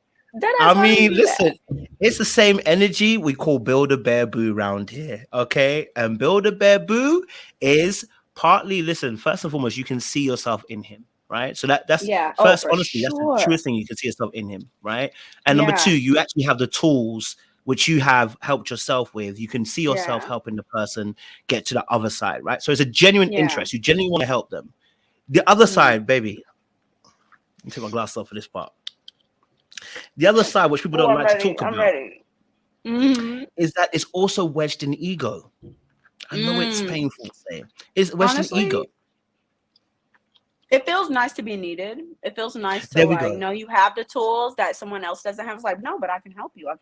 I mean, listen, it's the same energy we call Build-A-Bear-Boo around here, okay? And Build-A-Bear-Boo is partly, listen, first and foremost, you can see yourself in him, right? So that's first, honestly, that's the truest thing, you can see yourself in him, right? And number two, you actually have the tools which you have helped yourself with. You can see yourself helping the person get to the other side, right? So it's a genuine interest. You genuinely want to help them. The other side, baby, let me take my glasses off for this part. The other side, which people don't like to talk about, is that it's also wedged in ego. I know it's painful to say. It's wedged in ego. It feels nice to be needed. It feels nice to know you have the tools that someone else doesn't have. It's like, no, but I can help you.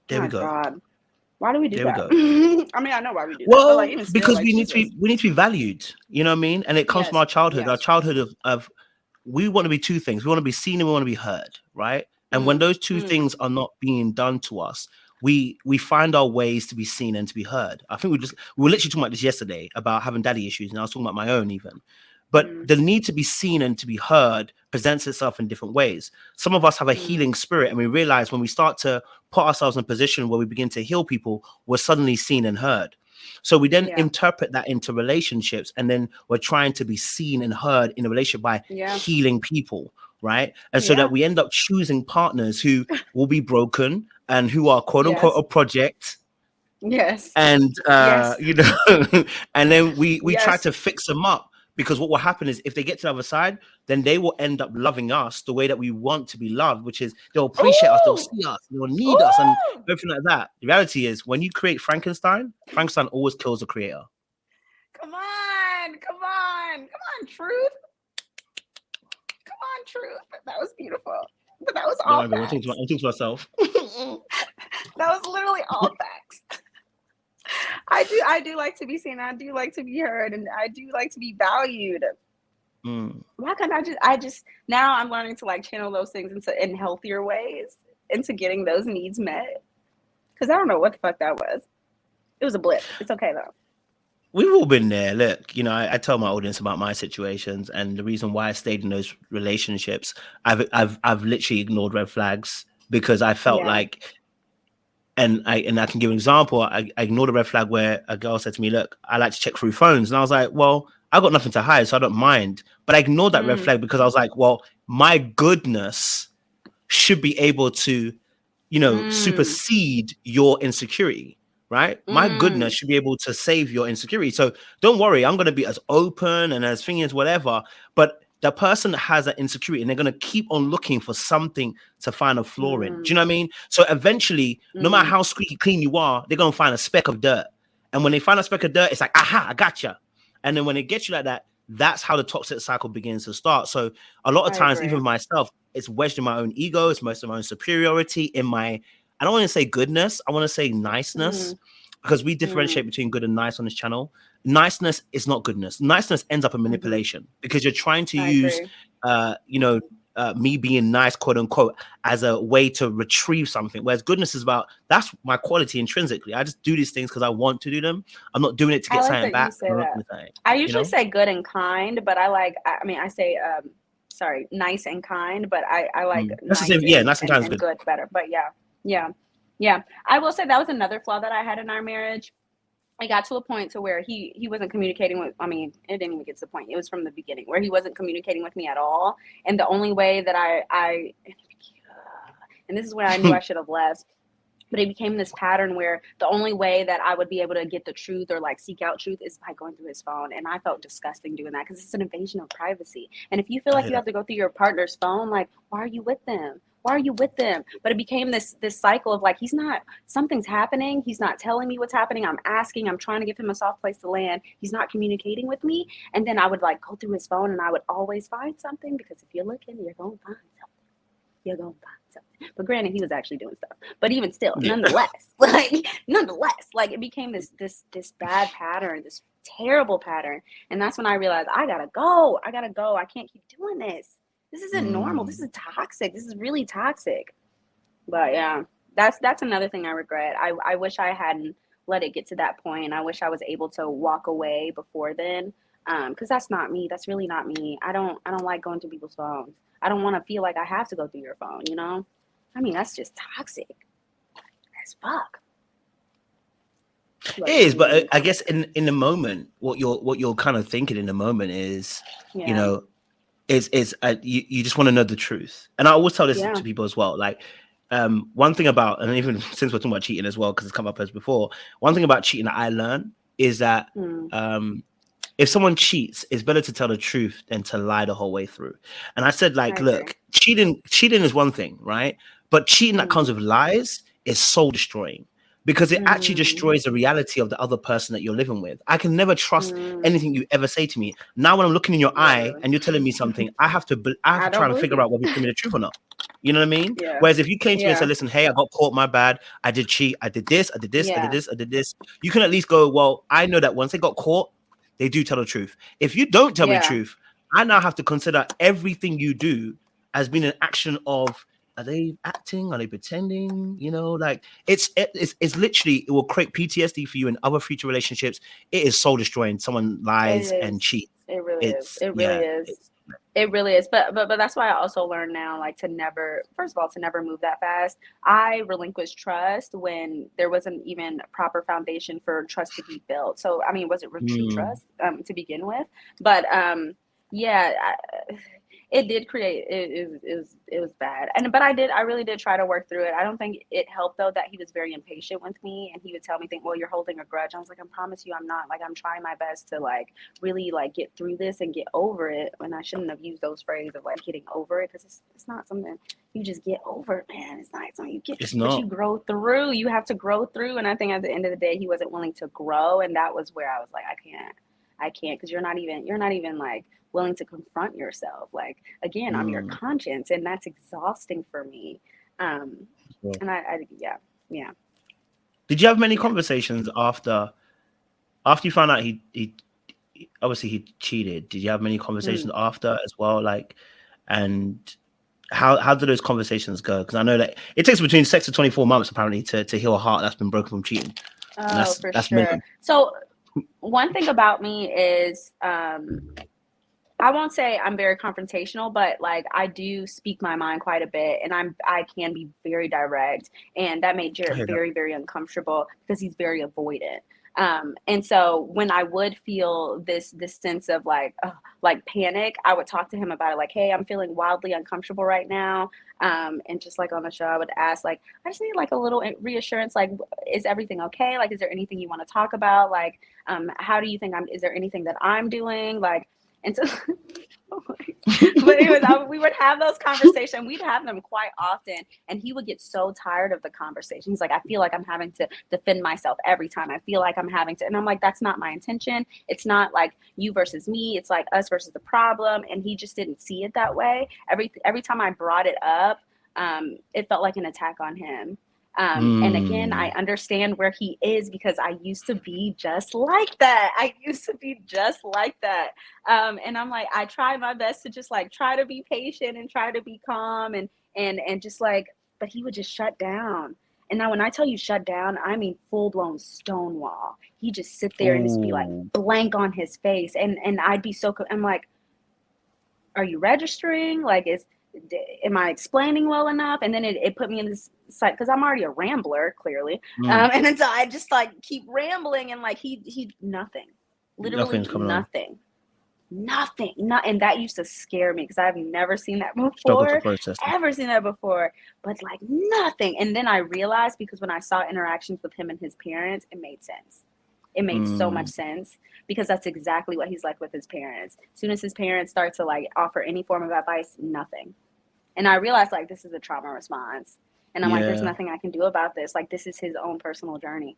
There we go. God. Why do we do that? I mean, I know why we do that. Well, like, because we need to be valued. You know what I mean? And it comes from our childhood. Our childhood of we want to be two things. We want to be seen and we want to be heard, right? And when those two things are not being done to us, we find our ways to be seen and to be heard. I think we were literally talking about this yesterday about having daddy issues, and I was talking about my own even. But the need to be seen and to be heard presents itself in different ways. Some of us have a healing spirit, and we realize when we start to put ourselves in a position where we begin to heal people, we're suddenly seen and heard. So we then interpret that into relationships, and then we're trying to be seen and heard in a relationship by healing people, right? And so that we end up choosing partners who will be broken and who are quote unquote a project. Yes. And you know, and then we try to fix them up. Because what will happen is if they get to the other side, then they will end up loving us the way that we want to be loved, which is they'll appreciate us, they'll see us, they'll need us, and everything like that. The reality is when you create Frankenstein always kills the creator. Come on, truth. Come on, truth. That was beautiful. But that was all facts. I'm thinking to myself. That was literally all facts. I do like to be seen. I do like to be heard, and I do like to be valued. Why can't I just now I'm learning to like channel those things in healthier ways into getting those needs met. Because I don't know what the fuck that was. It was a blip. It's okay though. We've all been there. Look, you know, I tell my audience about my situations and the reason why I stayed in those relationships. I've literally ignored red flags because I felt like. And I can give an example. I ignored a red flag where a girl said to me, look, I like to check through phones. And I was like, well, I got nothing to hide, so I don't mind. But I ignored that red flag because I was like, well, my goodness should be able to, you know, supersede your insecurity, right? My goodness should be able to save your insecurity. So don't worry, I'm going to be as open and as thingy as whatever. But the person has an insecurity and they're going to keep on looking for something to find a flaw in. Do you know what I mean? So eventually, no matter how squeaky clean you are, they're going to find a speck of dirt. And when they find a speck of dirt, it's like, aha, I gotcha. And then when it gets you like that, that's how the toxic cycle begins to start. So a lot of times, even myself, it's wedged in my own ego. It's most of my own superiority in my, I don't want to say goodness. I want to say niceness because we differentiate between good and nice on this channel. Niceness is not goodness. Niceness ends up in manipulation because you're trying to use, me being nice, quote unquote, as a way to retrieve something. Whereas goodness is about, that's my quality intrinsically. I just do these things because I want to do them. I'm not doing it to get something back. I usually say good and kind, but I say, nice and kind, but I like that's nice the same, nice and kind is good better. But yeah. I will say that was another flaw that I had in our marriage. I got to a point to where he wasn't communicating with, it didn't even get to the point. It was from the beginning where he wasn't communicating with me at all. And the only way that and this is when I knew I should have left, but it became this pattern where the only way that I would be able to get the truth or like seek out truth is by going through his phone. And I felt disgusting doing that because it's an invasion of privacy. And if you feel like you have to go through your partner's phone, like, why are you with them? Why are you with them? But it became this cycle of like, something's happening. He's not telling me what's happening. I'm asking, I'm trying to give him a soft place to land. He's not communicating with me. And then I would like go through his phone and I would always find something because if you're looking, you're going to find something. But granted, he was actually doing stuff. But even still, nonetheless, it became this bad pattern, this terrible pattern. And that's when I realized I gotta go. I can't keep doing this. This isn't normal. This is toxic. This is really toxic. But yeah, that's another thing I regret. I wish I hadn't let it get to that point. I wish I was able to walk away before then. Because that's not me. That's really not me. I don't like going through people's phones. I don't want to feel like I have to go through your phone, you know? That's just toxic as fuck. It is, but I guess in the moment, what you're kind of thinking in the moment is, you know, you just want to know the truth. And I always tell this to people as well. Like, one thing about, and even since we're talking about cheating as well, because it's come up as before, one thing about cheating that I learned is that if someone cheats, it's better to tell the truth than to lie the whole way through. And I said, like, look, cheating is one thing, right? But cheating that comes with lies is soul destroying because it actually destroys the reality of the other person that you're living with. I can never trust anything you ever say to me. Now, when I'm looking in your eye and you're telling me something, I have to try and figure out whether you're telling me the truth or not. You know what I mean? Yeah. Whereas if you came to me and said, listen, hey, I got caught, my bad. I did cheat. I did this. I did this. I did this. I did this. You can at least go, well, I know that once they got caught, they do tell the truth. If you don't tell me the truth, I now have to consider everything you do as being an action of, are they acting? Are they pretending? You know, like it's literally, it will create PTSD for you in other future relationships. It is soul destroying. Someone lies and cheats. It really is. It really is. It really is. But that's why I also learned now, like, to never, first of all, to never move that fast. I relinquished trust when there wasn't even a proper foundation for trust to be built. So, I mean, was it true trust to begin with? But yeah, it did create it was bad. But I really did try to work through it. I don't think it helped though that he was very impatient with me, and he would tell me well, you're holding a grudge. I was like, I promise you I'm not. Like, I'm trying my best to like really like get through this and get over it. And I shouldn't have used those phrases of like getting over it, because it's not something you just get over, man. It's not something you get, but you grow through. You have to grow through. And I think at the end of the day, he wasn't willing to grow, and that was where I was like, I can't, because you're not even like willing to confront yourself. Like, again, I'm your conscience, and that's exhausting for me. And I yeah. Did you have many conversations after you found out he obviously he cheated? Did you have many conversations after as well? Like, and how do those conversations go? Because I know that it takes between 6 to 24 months apparently to heal a heart that's been broken from cheating. Oh, for sure. So one thing about me is I won't say I'm very confrontational, but like I do speak my mind quite a bit, and I can be very direct, and that made Jarette very, very uncomfortable because he's very avoidant. And so when I would feel this sense of like panic, I would talk to him about it, like, hey, I'm feeling wildly uncomfortable right now. And just like on the show, I would ask, like, I just need like a little reassurance, like, is everything okay? Like, is there anything you want to talk about? Like, how do you think is there anything that I'm doing? Like, and so, but anyways, we would have those conversations. We'd have them quite often, and he would get so tired of the conversation. He's like, I feel like I'm having to defend myself every time. I feel like I'm having to, and I'm like, that's not my intention. It's not like you versus me. It's like us versus the problem. And he just didn't see it that way. Every time I brought it up, it felt like an attack on him. And again, I understand where he is, because I used to be just like that. And I'm like, I try my best to just like try to be patient and try to be calm and just like, but he would just shut down. And now when I tell you shut down, I mean full-blown stonewall. He just sit there and just be like blank on his face. And I'd be I'm like, are you registering? Like, am I explaining well enough? And then it put me in this site, because I'm already a rambler, clearly. And then so I just like keep rambling, and like he nothing, literally nothing. And that used to scare me, because I've never seen that before, but like nothing. And then I realized, because when I saw interactions with him and his parents, it made sense. It made so much sense, because that's exactly what he's like with his parents. As soon as his parents start to like offer any form of advice, nothing. And I realized, like, this is a trauma response. And I'm like, there's nothing I can do about this. Like, this is his own personal journey.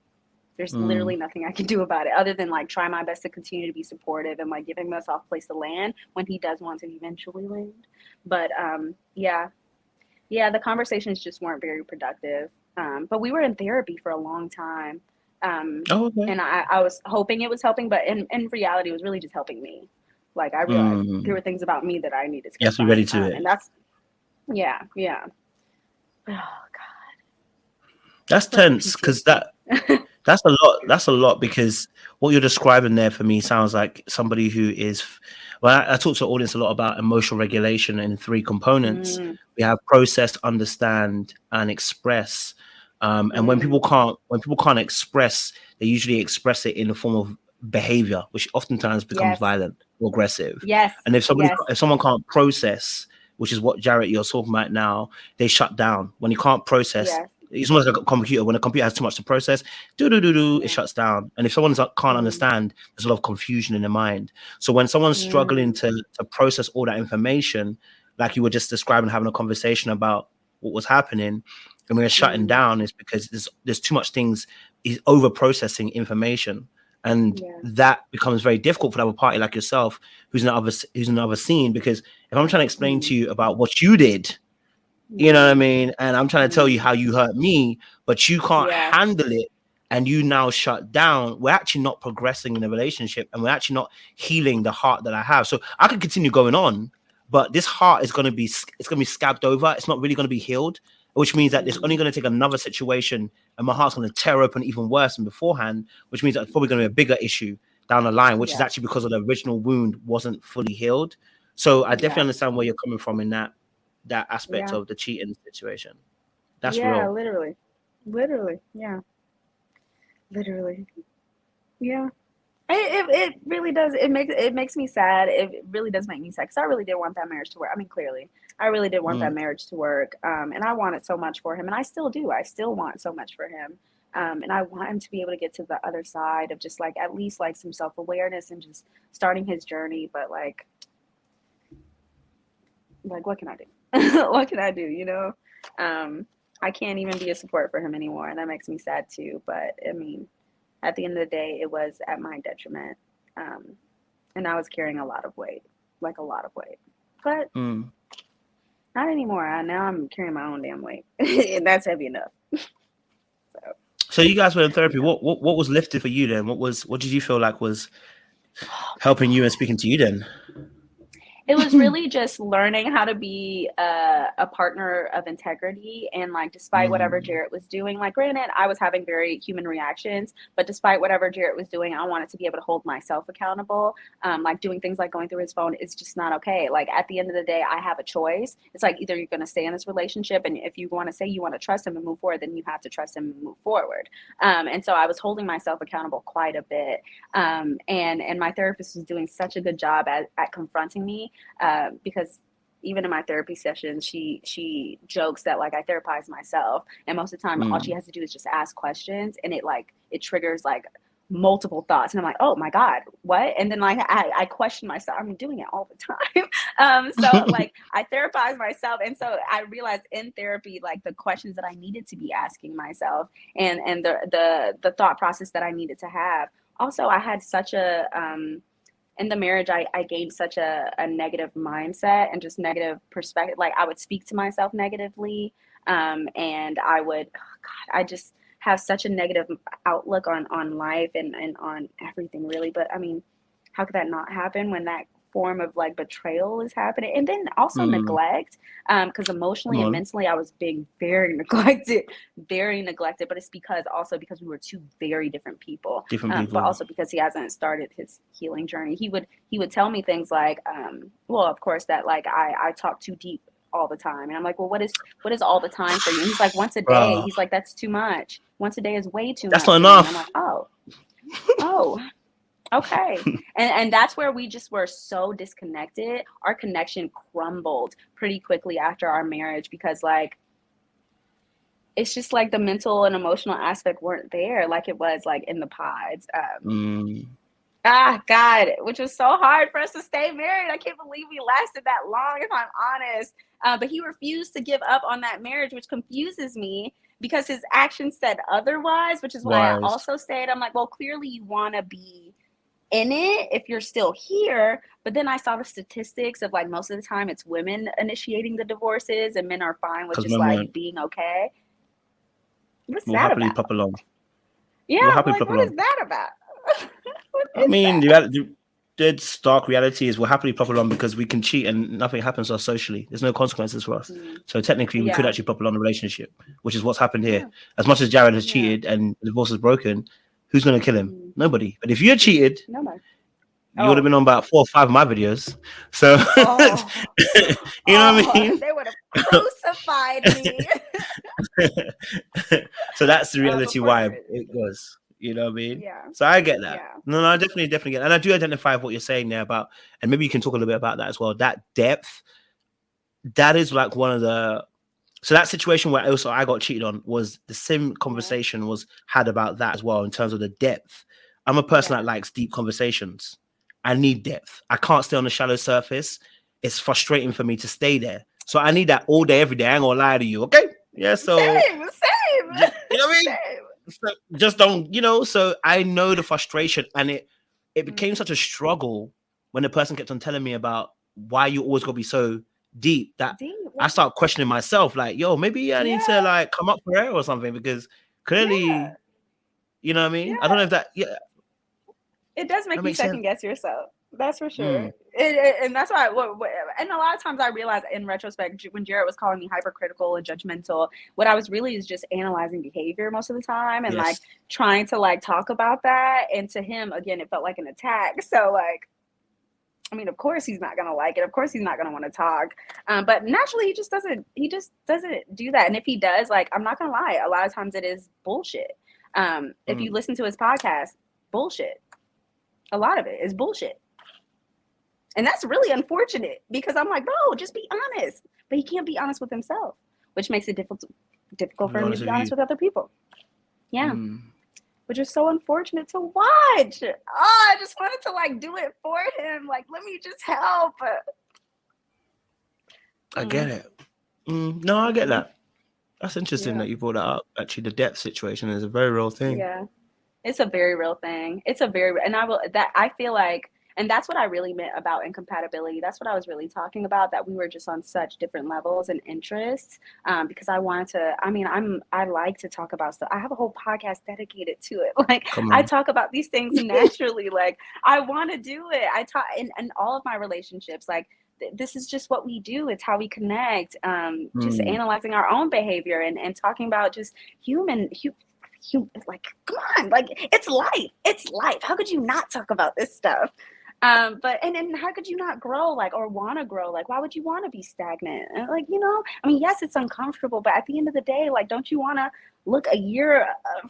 There's literally nothing I can do about it, other than like try my best to continue to be supportive and like giving myself a place to land when he does want to eventually land. But the conversations just weren't very productive. But we were in therapy for a long time. And I was hoping it was helping, but in reality, it was really just helping me. Like, I realized there were things about me that I needed to get ready to it. And that's oh God, that's tense, because that's a lot, because what you're describing there for me sounds like somebody who is, well, I talk to the audience a lot about emotional regulation in 3 components. We have process, understand, and express. And when people can't express, they usually express it in the form of behavior, which oftentimes becomes violent or aggressive. And if someone can't process, which is what Jarette you're talking about now, they shut down. When you can't process, it's almost like a computer. When a computer has too much to process, it shuts down. And if someone can't understand, there's a lot of confusion in their mind. So when someone's struggling to process all that information, like you were just describing, having a conversation about what was happening, and we're shutting down, is because there's too much things. He's over processing information, and that becomes very difficult for the other party, like yourself, who's in another scene. Because if I'm trying to explain to you about what you did, you know what I mean, and I'm trying to tell you how you hurt me, but you can't handle it, and you now shut down, we're actually not progressing in the relationship, and we're actually not healing the heart that I have. So I could continue going on, but this heart is going to be scabbed over. It's not really going to be healed, which means that it's only going to take another situation, and my heart's going to tear open even worse than beforehand, which means that it's probably going to be a bigger issue down the line, which is actually because of the original wound wasn't fully healed. So I definitely understand where you're coming from in that aspect of the cheating situation. That's real. Literally, yeah, literally, yeah. It really does. It makes me sad. It really does make me sad because I really did want that marriage to work. I mean, clearly, I really did want that marriage to work. And I wanted so much for him, and I still do. I still want so much for him. And I want him to be able to get to the other side of just like at least like some self-awareness and just starting his journey. But like what can I do? What can I do? You know, I can't even be a support for him anymore, and that makes me sad too. But I mean, at the end of the day, it was at my detriment. And I was carrying a lot of weight, like a lot of weight. But not anymore. Now I'm carrying my own damn weight. And that's heavy enough. So you guys were in therapy. What was lifted for you then? What did you feel like was helping you and speaking to you then? It was really just learning how to be a partner of integrity. And like, despite whatever Jarette was doing, like granted, I was having very human reactions, but despite whatever Jarette was doing, I wanted to be able to hold myself accountable. Like doing things like going through his phone is just not okay. Like at the end of the day, I have a choice. It's like either you're going to stay in this relationship, and if you want to say you want to trust him and move forward, then you have to trust him and move forward. And so I was holding myself accountable quite a bit. And my therapist was doing such a good job at confronting me. Because even in my therapy sessions, she jokes that like I therapize myself, and most of the time all she has to do is just ask questions, and it triggers like multiple thoughts, and I'm like, oh my God, what? And then like I question myself. I'm doing it all the time. So like I therapize myself, and so I realized in therapy like the questions that I needed to be asking myself, and the thought process that I needed to have. Also, I had such a in the marriage, I gained such a negative mindset and just negative perspective. Like I would speak to myself negatively, and I just have such a negative outlook on life and on everything really. But I mean, how could that not happen when that form of like betrayal is happening? And then also neglect, because emotionally and mentally I was being very neglected, but it's because we were two very different people. But also because he hasn't started his healing journey. He would tell me things like well, of course, that like I talk too deep all the time, and I'm like, well, what is all the time for you? And he's like, once a day. He's like, that's too much. Once a day is way too much. That's not enough. And I'm like, oh okay. And that's where we just were so disconnected. Our connection crumbled pretty quickly after our marriage because like it's just like the mental and emotional aspect weren't there like it was like in the pods. God, which was so hard for us to stay married. I can't believe we lasted that long, if I'm honest. But he refused to give up on that marriage, which confuses me because his actions said otherwise, which is why I also stayed. I'm like, well, clearly you want to be in it if you're still here. But then I saw the statistics of like most of the time it's women initiating the divorces and men are fine with just like being okay. What's that about? Pop along. Yeah, like, what is that about? I mean, the stark reality is we'll happily plop along because we can cheat and nothing happens to us socially. There's no consequences for us. So technically, we could actually plop along the relationship, which is what's happened here. As much as Jarette has cheated and the divorce is broken, who's going to kill him? Nobody. But if you had cheated, nobody. You would have been on about 4 or 5 of my videos. So, you know what I mean? They would have crucified me. So that's the reality why it was. You know what I mean? Yeah. So I get that. Yeah. No, I definitely get it. And I do identify what you're saying there about, and maybe you can talk a little bit about that as well. That depth, that is like one of the, so that situation where also I got cheated on was the same conversation was had about that as well in terms of the depth. I'm a person that likes deep conversations. I need depth. I can't stay on the shallow surface. It's frustrating for me to stay there. So I need that all day, every day. I ain't gonna lie to you. Okay. Yeah. So same. You know what I mean? So just don't, so I know the frustration, and it became such a struggle when the person kept on telling me about why you always gotta be so deep that I start questioning myself, like, yo, maybe I need to like come up for air or something, because clearly, you know what I mean? I don't know if that, it does make you second guess yourself. That's for sure. And that's why, and a lot of times I realize in retrospect, when Jarette was calling me hypercritical and judgmental, what I was really is just analyzing behavior most of the time and like trying to like talk about that. And to him, again, it felt like an attack. So like, I mean, of course he's not gonna like it. Of course he's not gonna want to talk. But naturally, he just doesn't do that. And if he does, like, I'm not gonna lie, a lot of times it is bullshit. If you listen to his podcast, bullshit. A lot of it is bullshit. And that's really unfortunate because I'm like, bro, just be honest. But he can't be honest with himself, which makes it difficult for him to be honest with other people. Yeah. Which is so unfortunate to watch. Oh, I just wanted to like do it for him. Like, let me just help. I get it. No, I get that. That's interesting that you brought that up. Actually, the death situation is a very real thing. Yeah. It's a very real thing. And I feel like, and that's what I really meant about incompatibility. That's what I was really talking about, that we were just on such different levels and interests. Because I like to talk about stuff. I have a whole podcast dedicated to it. Like, I talk about these things naturally. Like, I want to do it. I talk in all of my relationships. Like, this is just what we do. It's how we connect. Just analyzing our own behavior and talking about just like, come on, like, it's life. How could you not talk about this stuff? But then how could you not grow, like, or want to grow? Like, why would you want to be stagnant? And like, I mean, yes, it's uncomfortable, but at the end of the day, like, don't you want to look a year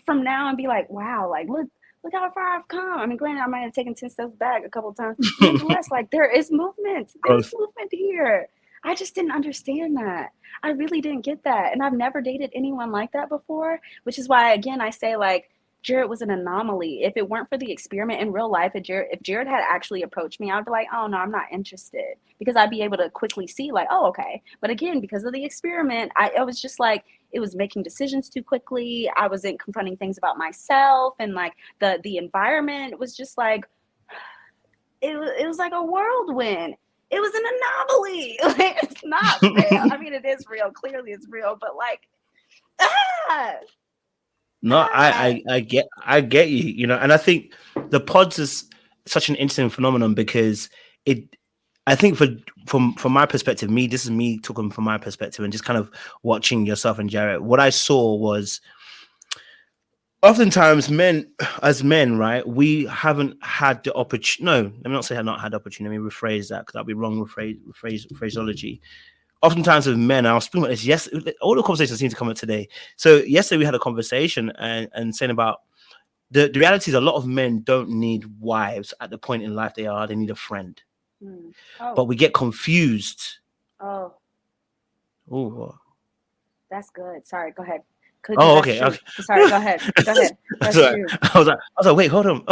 from now and be like, wow, like, look how far I've come. I mean, granted, I might have taken 10 steps back a couple of times. Nonetheless, like, there is movement. There's movement here. I just didn't understand that. I really didn't get that. And I've never dated anyone like that before, which is why, again, I say, like, Jarette was an anomaly. If it weren't for the experiment in real life, if Jarette had actually approached me, I'd be like, oh, no, I'm not interested. Because I'd be able to quickly see, like, oh, okay. But again, because of the experiment, I was just like, it was making decisions too quickly. I wasn't confronting things about myself. And, like, the environment was just like, it was like a whirlwind. It was an anomaly. Like, it's not real. I mean, it is real. Clearly it's real, but like, No, I get you, and I think the pods is such an interesting phenomenon because I think from my perspective, this is me talking from my perspective and just kind of watching yourself and Jarette, what I saw was oftentimes as men, right, we haven't had the opportunity. No, let me not say I've not had the opportunity. Let me rephrase that because that'll be wrong phraseology. Oftentimes with men, I was speaking about this. Yes, all the conversations seem to come up today. So yesterday we had a conversation and saying about the reality is a lot of men don't need wives at the point in life they are. They need a friend. But we get confused. Oh, that's good. Sorry, go ahead. Okay. Sorry, go ahead. That's true. I was like, wait, hold on.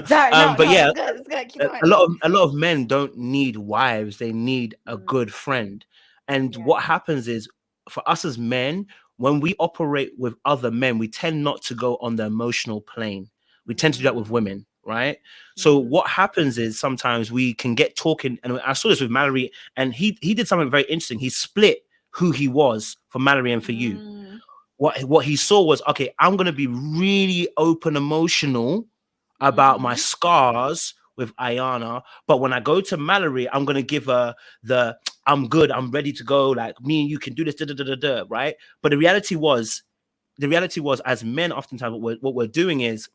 Sorry, yeah, it's good. Keep going. A lot of men don't need wives; they need a good friend. And what happens is, for us as men, when we operate with other men, we tend not to go on the emotional plane. We tend to do that with women, right? So what happens is sometimes we can get talking, and I saw this with Mallory, and he did something very interesting. He split who he was for Mallory and for you. What he saw was, okay, I'm going to be really open emotional about my scars with Iyanna, but when I go to Mallory, I'm going to give her I'm good, I'm ready to go, like, me and you can do this, right? But the reality was as men, oftentimes what we're doing is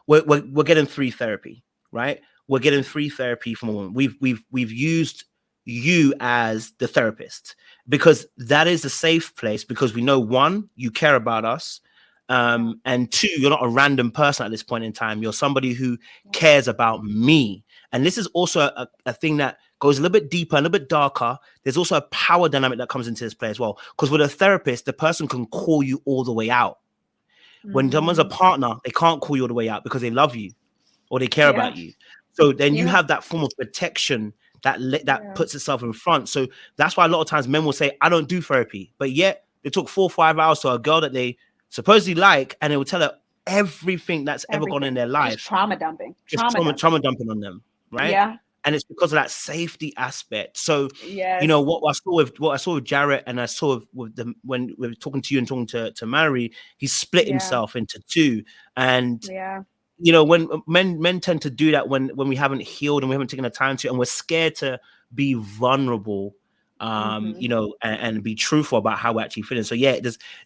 we're getting free therapy, right? We're getting free therapy from a woman. We've used you as the therapist because that is a safe place, because we know, one, you care about us, and two, you're not a random person at this point in time. You're somebody who cares about me. And this is also a thing that goes a little bit deeper, a little bit darker. There's also a power dynamic that comes into this play as well, because with a therapist, the person can call you all the way out. When someone's a partner, they can't call you all the way out because they love you or they care about you. So then you have that form of protection that puts itself in front. So that's why a lot of times men will say, I don't do therapy, but yet they took 4 or 5 hours to a girl that they supposedly like, and they will tell her everything that's ever gone in their life. Just trauma dumping. Trauma dumping on them, right? Yeah. And it's because of that safety what I saw with Jarette, and I saw with when we were talking to you and talking to Mary, he split himself into two. And you know, when men tend to do that when we haven't healed and we haven't taken the time to, and we're scared to be vulnerable, you know, and be truthful about how we're actually feeling. So yeah,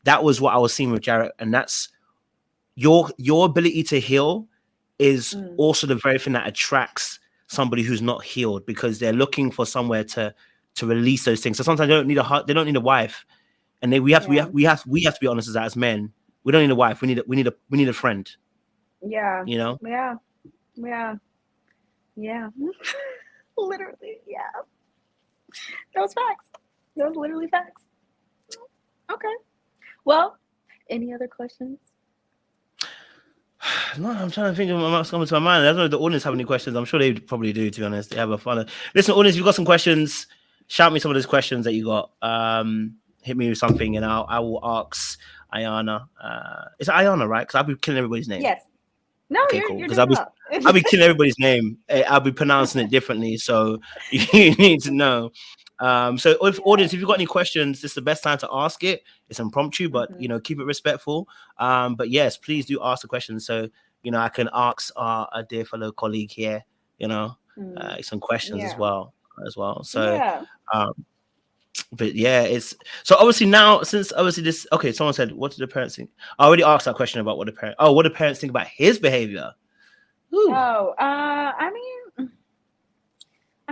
that was what I was seeing with Jarette, and that's your ability to heal is also the very thing that attracts somebody who's not healed, because they're looking for somewhere to release those things. So sometimes they don't need a wife, and we have to be honest as men. We don't need a wife. We need a friend. Yeah. You know? Yeah. Literally, yeah. Those facts. Those literally facts. Okay. Well, any other questions? No, I'm trying to think of what's coming to my mind. I don't know if the audience have any questions. I'm sure they probably do, to be honest. They have a fun. Listen, audience, if you've got some questions, shout me some of those questions that you got. Hit me with something, and I will ask Iyanna. It's Iyanna, right? Because I'll be killing everybody's name. Yes. No, okay, you're cool. Because I'll be killing everybody's name. I'll be pronouncing it differently, so you need to know. So audience, if you've got any questions, this is the best time to ask it. It's impromptu, but you know, keep it respectful. But yes, please do ask the questions, so you know I can ask our dear fellow colleague here, you know, some questions as well. So but yeah, it's so obviously now, since obviously this, okay, someone said, what did the parents think? I already asked that question about what the parents think about his behavior. Ooh. I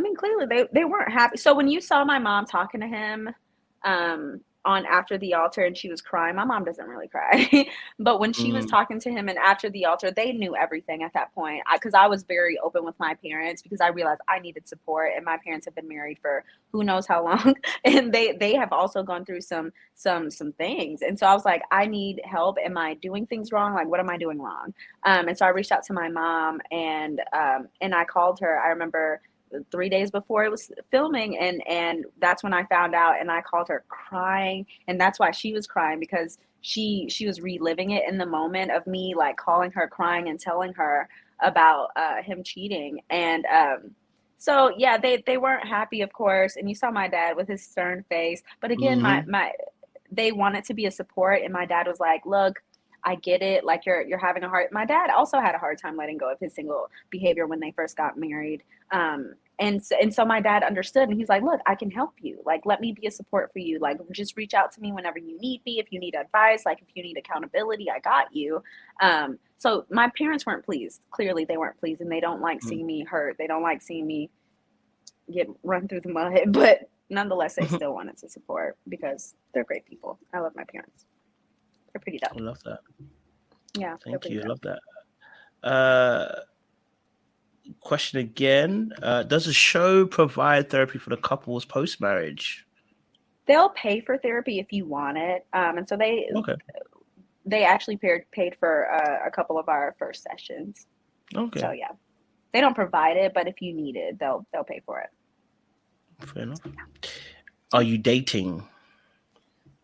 mean, clearly they weren't happy. So when you saw my mom talking to him on after the altar and she was crying, my mom doesn't really cry, but when she was talking to him and after the altar, they knew everything at that point. Because I was very open with my parents, because I realized I needed support, and my parents have been married for who knows how long, and they have also gone through some things. And so I was like, I need help. Am I doing things wrong? Like, what am I doing wrong? And so I reached out to my mom, and I called her. I remember 3 days before it was filming, and that's when I found out, and I called her crying, and that's why she was crying, because she was reliving it in the moment of me like calling her crying and telling her about him cheating. And so yeah, they weren't happy, of course, and you saw my dad with his stern face, but again, they wanted to be a support, and my dad was like, look, I get it, like you're having a hard. My dad also had a hard time letting go of his single behavior when they first got married. And so my dad understood, and he's like, look, I can help you. Like, let me be a support for you. Like, just reach out to me whenever you need me. If you need advice, like if you need accountability, I got you. So my parents weren't pleased. Clearly they weren't pleased, and they don't like seeing me hurt. They don't like seeing me get run through the mud, but nonetheless, they still wanted to support, because they're great people. I love my parents. They're pretty dope. I love that. Yeah. Thank you. I love that. Question again. Does the show provide therapy for the couples post-marriage? They'll pay for therapy if you want it. And so they actually paid for a couple of our first sessions. Okay. So yeah, they don't provide it, but if you need it, they'll pay for it. Fair enough. Are you dating?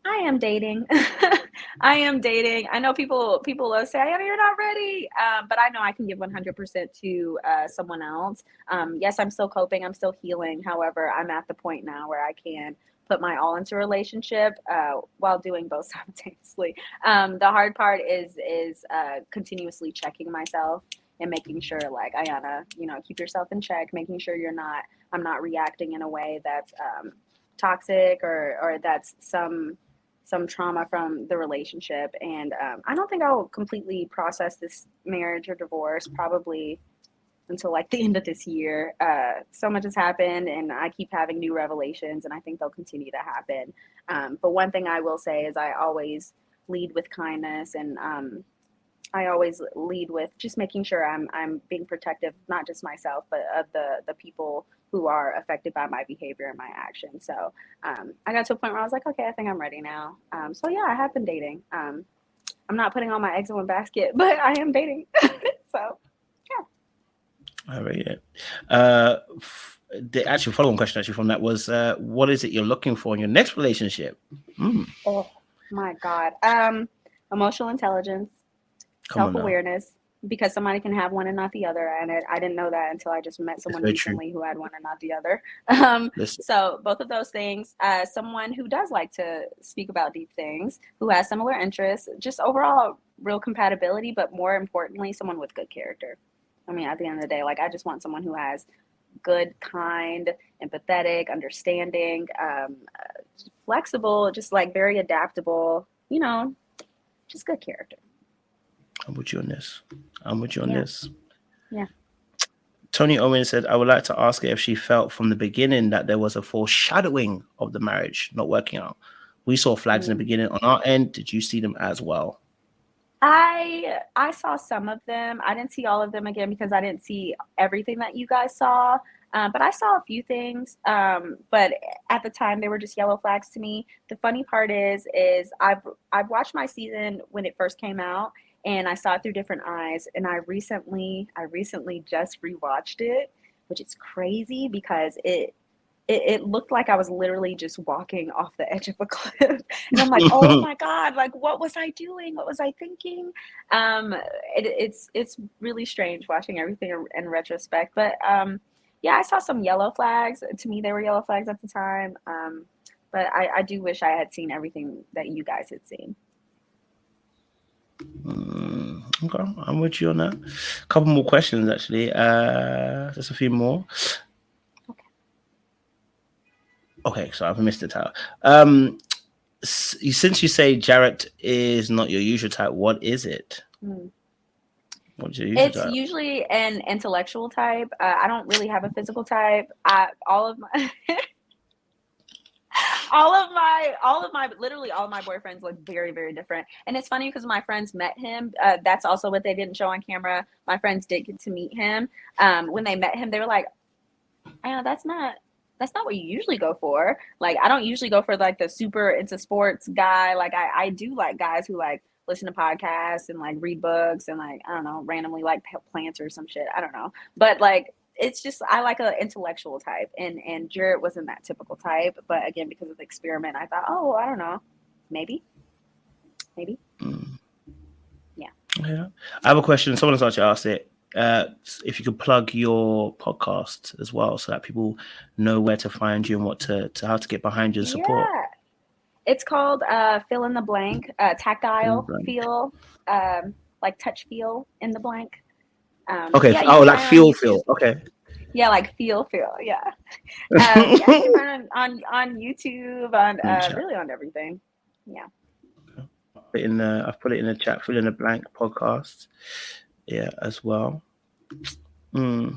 I am dating. I am dating. I know people will say, "Iyanna, you're not ready," but I know I can give 100% to someone else. Yes, I'm still coping. I'm still healing. However, I'm at the point now where I can put my all into a relationship while doing both simultaneously. The hard part is continuously checking myself and making sure, like, Iyanna, you know, keep yourself in check, making sure I'm not reacting in a way that's toxic or that's some trauma from the relationship. And I don't think I'll completely process this marriage or divorce probably until like the end of this year. So much has happened, and I keep having new revelations, and I think they'll continue to happen. But one thing I will say is I always lead with kindness, and I always lead with just making sure I'm being protective, not just myself, but of the people who are affected by my behavior and my actions. So I got to a point where I was like, okay, I think I'm ready now. So yeah, I have been dating. I'm not putting all my eggs in one basket, but I am dating. So yeah. All right. The actual follow-on question from that was, what is it you're looking for in your next relationship? Oh my God. Emotional intelligence, self-awareness, because somebody can have one and not the other. And I didn't know that until I just met someone recently who had one and not the other. So both of those things, someone who does like to speak about deep things, who has similar interests, just overall real compatibility, but more importantly, someone with good character. I mean, at the end of the day, like I just want someone who has good, kind, empathetic, understanding, flexible, just like very adaptable, you know, just good character. I'm with you on this. I'm with you on this. Yeah. Tony Owen said, I would like to ask her if she felt from the beginning that there was a foreshadowing of the marriage not working out. We saw flags in the beginning on our end. Did you see them as well? I saw some of them. I didn't see all of them again because I didn't see everything that you guys saw. But I saw a few things. But at the time, they were just yellow flags to me. The funny part is I've watched my season when it first came out, and I saw it through different eyes. And I recently just rewatched it, which is crazy because it looked like I was literally just walking off the edge of a cliff. And I'm like, oh my God, like, what was I doing? What was I thinking? It's really strange watching everything in retrospect. But yeah, I saw some yellow flags. To me, they were yellow flags at the time. But I do wish I had seen everything that you guys had seen. Okay, I'm with you on that. A couple more questions, actually. Just a few more. Okay, so I've missed the title. Since you say Jarette is not your usual type, what is it? What's your usual type? It's usually an intellectual type. I don't really have a physical type. Literally all of my boyfriends look very, very different. And it's funny because my friends met him. That's also what they didn't show on camera. My friends did get to meet him. When they met him, they were like, "Oh, that's not what you usually go for." Like, I don't usually go for like the super into sports guy. Like I do like guys who like listen to podcasts and like read books and like, I don't know, randomly like plants or some shit. I don't know. But like, it's just, I like an intellectual type, and Jarette wasn't that typical type. But again, because of the experiment, I thought, oh, I don't know, maybe. Yeah. I have a question. Someone has actually asked it. If you could plug your podcast as well, so that people know where to find you and how to get behind you and support. Yeah, it's called Fill in the Blank, tactile feel, like touch feel in the blank. Okay. Yeah, like feel. Okay. Yeah, like feel. Yeah. Yeah, you can find it on YouTube, on really on everything. Yeah. I've put it in the chat. Fill in the Blank podcast. Yeah, as well. I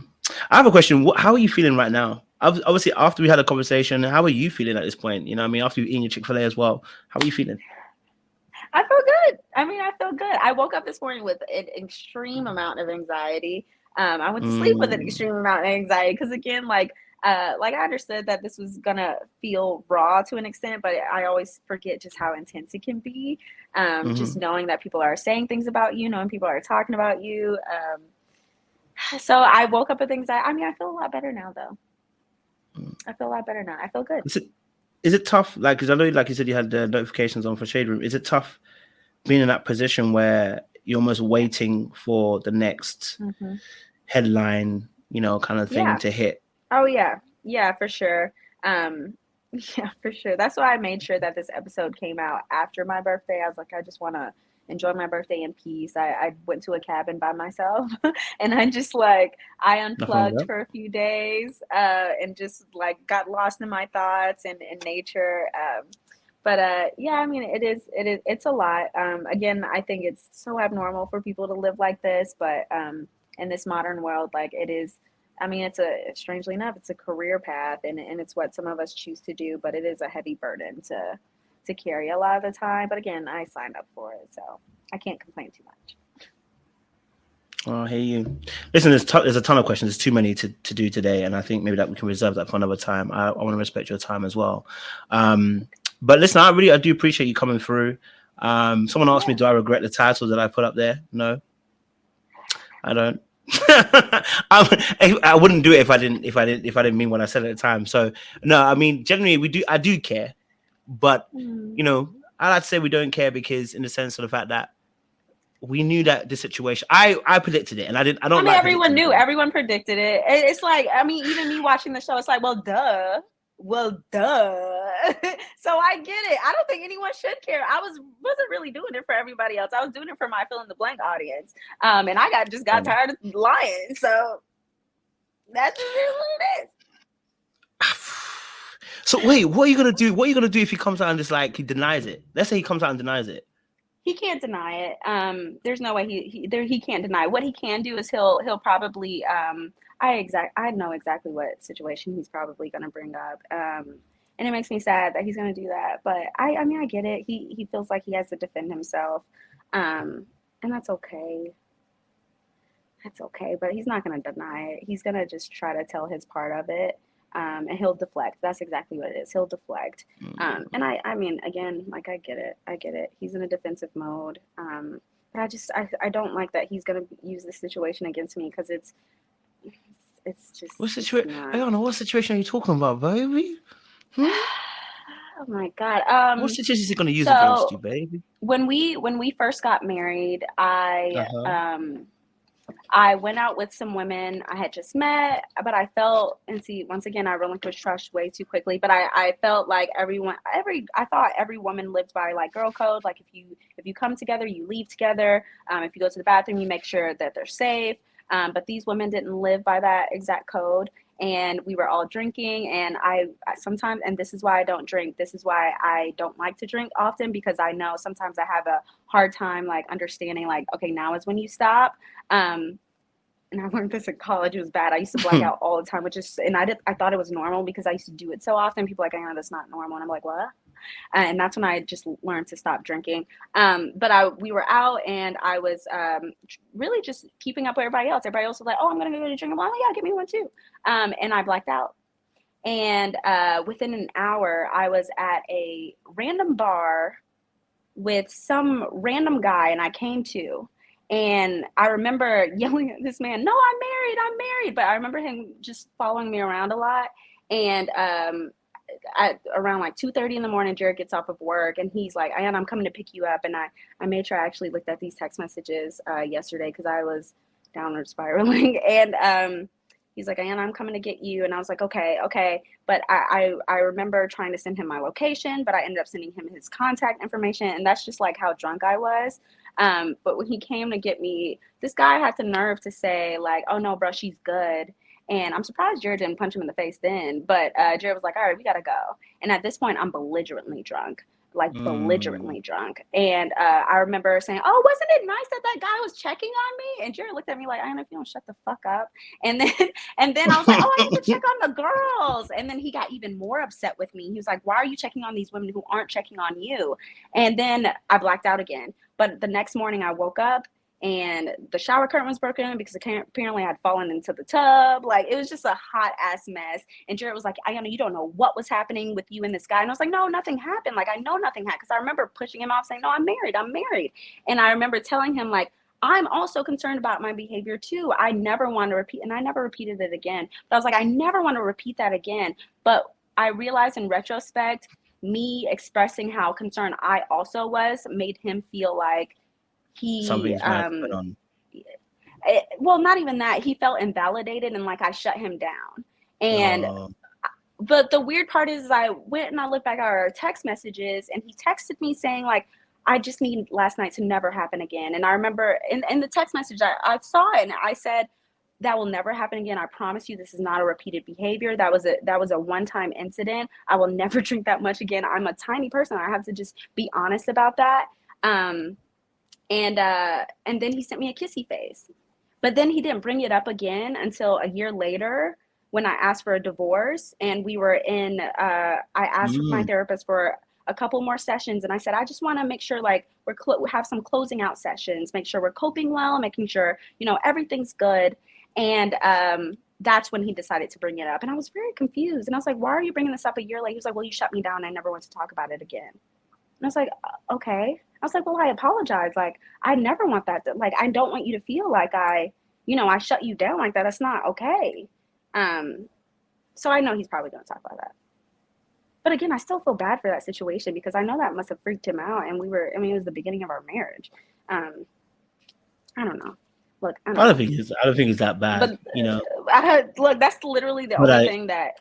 have a question. How are you feeling right now? Obviously, after we had a conversation, how are you feeling at this point? You know what I mean? After you've eaten your Chick-fil-A as well, how are you feeling? I feel good. I feel good. I woke up this morning with an extreme amount of anxiety. I went to sleep with an extreme amount of anxiety because, again, like I understood that this was gonna feel raw to an extent, but I always forget just how intense it can be. Just knowing that people are saying things about you, knowing people are talking about you. So I woke up with anxiety. I mean, I feel a lot better now, though. I feel a lot better now. I feel good. Is it tough? Like, because I know, like you said, you had the notifications on for Shade Room. Is it tough being in that position where you're almost waiting for the next headline, you know, kind of thing to hit? Oh yeah, for sure. Yeah, for sure. That's why I made sure that this episode came out after my birthday. I was like, I just want to enjoy my birthday in peace. I went to a cabin by myself and I just like, I unplugged for a few days and just like got lost in my thoughts and in nature. But yeah, I mean, it's a lot. Again, I think it's so abnormal for people to live like this, but in this modern world, like it is, I mean, strangely enough, it's a career path and it's what some of us choose to do, but it is a heavy burden to carry a lot of the time. But again, I signed up for it, so I can't complain too much. Oh, I hear you. Listen, there's a ton of questions. There's too many to do today, and I think maybe that we can reserve that for another time. I want to respect your time as well. But listen, I do appreciate you coming through. Someone asked me, do I regret the title that I put up there? No, I don't. I wouldn't do it if I didn't mean what I said at the time. So no, I mean, generally I do care, but you know, I like to say we don't care because in the sense of the fact that we knew that the situation, I predicted it, and I mean, everyone knew, everyone predicted it. It's like, I mean, even me watching the show, it's like, well, duh. So I get it. I don't think anyone should care. I wasn't really doing it for everybody else. I was doing it for my fill in the blank audience. And I got tired of lying. So that's just what it is. So wait, what are you gonna do? What are you gonna do if he comes out and just like he denies it? Let's say he comes out and denies it. He can't deny it. There's no way he can't deny it. What he can do is he'll probably I know exactly what situation he's probably gonna bring up. And it makes me sad that he's gonna do that. But I mean I get it. He feels like he has to defend himself. And that's okay. That's okay. But he's not gonna deny it. He's gonna just try to tell his part of it. And he'll deflect. That's exactly what it is. He'll deflect. And I mean, again, like I get it. He's in a defensive mode. But I don't like that he's gonna use this situation against me because it's just. What situation? I don't know. What situation are you talking about, baby? Oh my God. What situation is he gonna use against you, baby? When we first got married, I went out with some women I had just met, but I felt, and see, once again, I relinquished trust way too quickly, but I felt like I thought every woman lived by like girl code. Like if you come together, you leave together. If you go to the bathroom, you make sure that they're safe. But these women didn't live by that exact code. And we were all drinking, and I sometimes, and this is why I don't drink. This is why I don't like to drink often, because I know sometimes I have a hard time like understanding like, okay, now is when you stop. And I learned this in college. It was bad. I used to black out all the time, I thought it was normal because I used to do it so often. People were like, "I know that's not normal," and I'm like, "What?" And that's when I just learned to stop drinking. But we were out, and I was really just keeping up with everybody else. Everybody else was like, "Oh, I'm gonna go to drink." I'm like, "Oh yeah, give me one too." And I blacked out. And within an hour, I was at a random bar with some random guy, and I came to. And I remember yelling at this man, "No, I'm married." But I remember him just following me around a lot. And at around like 2:30 in the morning, Jarette gets off of work, and he's like, "Iyanna, I'm coming to pick you up." And I made sure I actually looked at these text messages yesterday because I was downward spiraling. And he's like, "Iyanna, I'm coming to get you." And I was like, okay. But I remember trying to send him my location, but I ended up sending him his contact information. And that's just like how drunk I was. But when he came to get me, this guy had the nerve to say like, "Oh no, bro, she's good." And I'm surprised Jarette didn't punch him in the face then. But Jarette was like, "All right, we got to go." And at this point, I'm belligerently drunk. And I remember saying, "Oh, wasn't it nice that guy was checking on me?" And Jarette looked at me like, "I don't know if you don't shut the fuck up." And then I was like, "Oh, I need to check on the girls." And then he got even more upset with me. He was like, "Why are you checking on these women who aren't checking on you?" And then I blacked out again. But the next morning I woke up, and the shower curtain was broken because apparently I had fallen into the tub. Like, it was just a hot ass mess. And Jarette was like, "Iyanna, you don't know what was happening with you and this guy." And I was like, "No, nothing happened. Like, I know nothing happened." Because I remember pushing him off saying, "No, I'm married. And I remember telling him like, "I'm also concerned about my behavior too. I never want to repeat." And I never repeated it again. But I was like, I never want to repeat that again. But I realized in retrospect, me expressing how concerned I also was made him feel like something's going on. Well, not even that. He felt invalidated and like I shut him down. And but the weird part is I went and I looked back at our text messages, and he texted me saying like, "I just need last night to never happen again." And I remember in the text message I saw it, and I said, "That will never happen again. I promise you, this is not a repeated behavior. That was a one-time incident. I will never drink that much again. I'm a tiny person. I have to just be honest about that." And then he sent me a kissy face. But then he didn't bring it up again until a year later when I asked for a divorce. And we were I asked my therapist for a couple more sessions. And I said, "I just want to make sure like we have some closing out sessions, make sure we're coping well, making sure, everything's good." And that's when he decided to bring it up. And I was very confused. And I was like, "Why are you bringing this up a year later?" He was like, "Well, you shut me down. I never want to talk about it again." And I was like, "Okay." I was like, "Well, I apologize. Like, I never want that. Like, I don't want you to feel like I shut you down like that. That's not okay." So I know he's probably going to talk about that. But again, I still feel bad for that situation because I know that must have freaked him out. And it was the beginning of our marriage. I don't know. Look, I don't think it's that bad. But, look, that's literally the only thing that.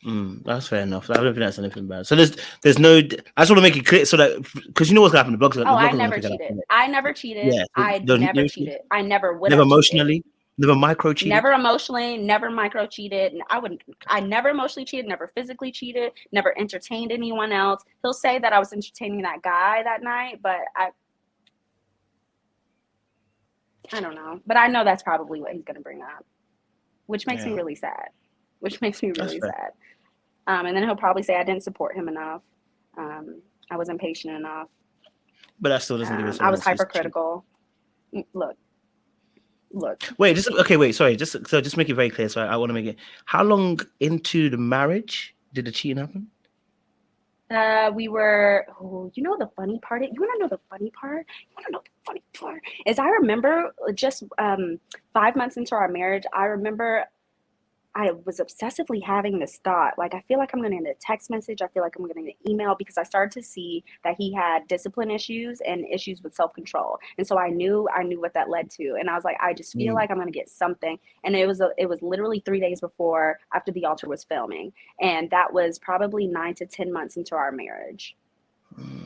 That's fair enough. I don't think that's anything bad. So there's no. I just want to make it clear so that because you know what's happening. The bloggers I are never gonna pick cheated. it up. I never cheated. Yeah, I never cheated. I never would never have emotionally, cheated. never micro cheated. Never emotionally, never micro cheated. I never emotionally cheated, never physically cheated, never entertained anyone else. He'll say that I was entertaining that guy that night, but I don't know. But I know that's probably what he's gonna bring up, which makes me really sad. And then he'll probably say I didn't support him enough. I wasn't patient enough. But that still doesn't give us. I was hypercritical. Look. Wait, sorry. Just make it very clear. So I want to make it. How long into the marriage did the cheating happen? We were. You know the funny part? You want to know the funny part? Is I remember just 5 months into our marriage. I remember I was obsessively having this thought, like, I feel like I'm going to get a text message. I feel like I'm going to get an email, because I started to see that he had discipline issues and issues with self-control. And so I knew what that led to. And I was like, I just feel like I'm going to get something. And it was literally 3 days before, after The Altar was filming. And that was probably 9 to 10 months into our marriage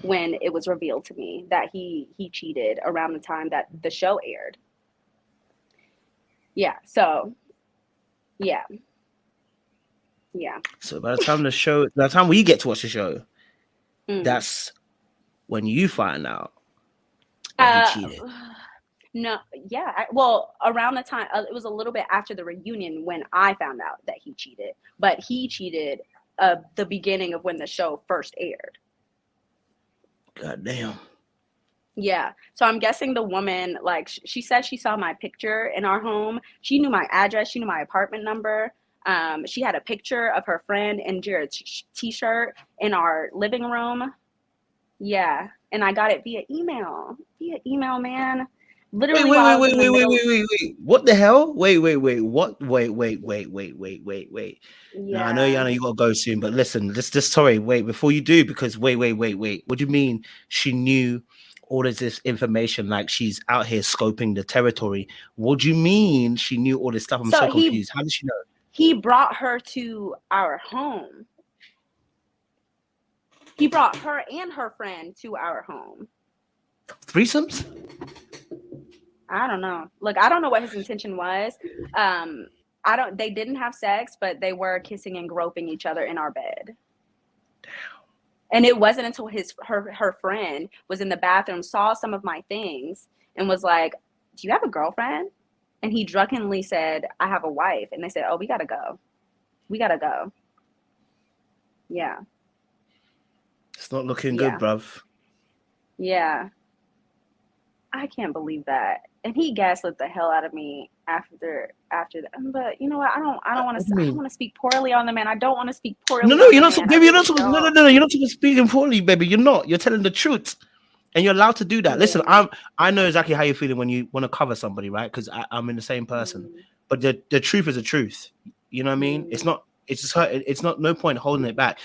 when it was revealed to me that he cheated around the time that the show aired. Yeah. So yeah. So by the time we get to watch the show, that's when you find out that he cheated. No, yeah. Well, around the time, it was a little bit after the reunion when I found out that he cheated. But he cheated the beginning of when the show first aired. God damn. Yeah. So I'm guessing the woman, like, she said she saw my picture in our home. She knew my address. She knew my apartment number. She had a picture of her friend in Jarette's t-shirt in our living room. Yeah. And I got it via email, man. Literally. Wait. What the hell? Wait. What? Wait. Yeah. Now, I know, Iyanna, you got to go soon, but listen, sorry, wait, before you do, because wait. What do you mean she knew all of this information, like she's out here scoping the territory? What do you mean she knew all this stuff? I'm so confused. How did she know? He brought her to our home. He brought her and her friend to our home. Threesomes? I don't know. Look, I don't know what his intention was. They didn't have sex, but they were kissing and groping each other in our bed. Damn. And it wasn't until her friend was in the bathroom, saw some of my things, and was like, "Do you have a girlfriend?" And he drunkenly said, "I have a wife." And they said, "Oh, we gotta go. Yeah. It's not looking good, bruv. Yeah. I can't believe that. And he gaslit the hell out of me after that. But you know what? I don't want to speak poorly on the man. I don't want to speak poorly. No, you're not. Baby, you're not. No. You're not speaking poorly, baby. You're not. You're telling the truth, and you're allowed to do that. Yeah. Listen, I know exactly how you're feeling when you want to cover somebody, right? Because I'm in the same person. But the truth is the truth. You know what I mean? It's not. It's just her. It's not. No point holding it back.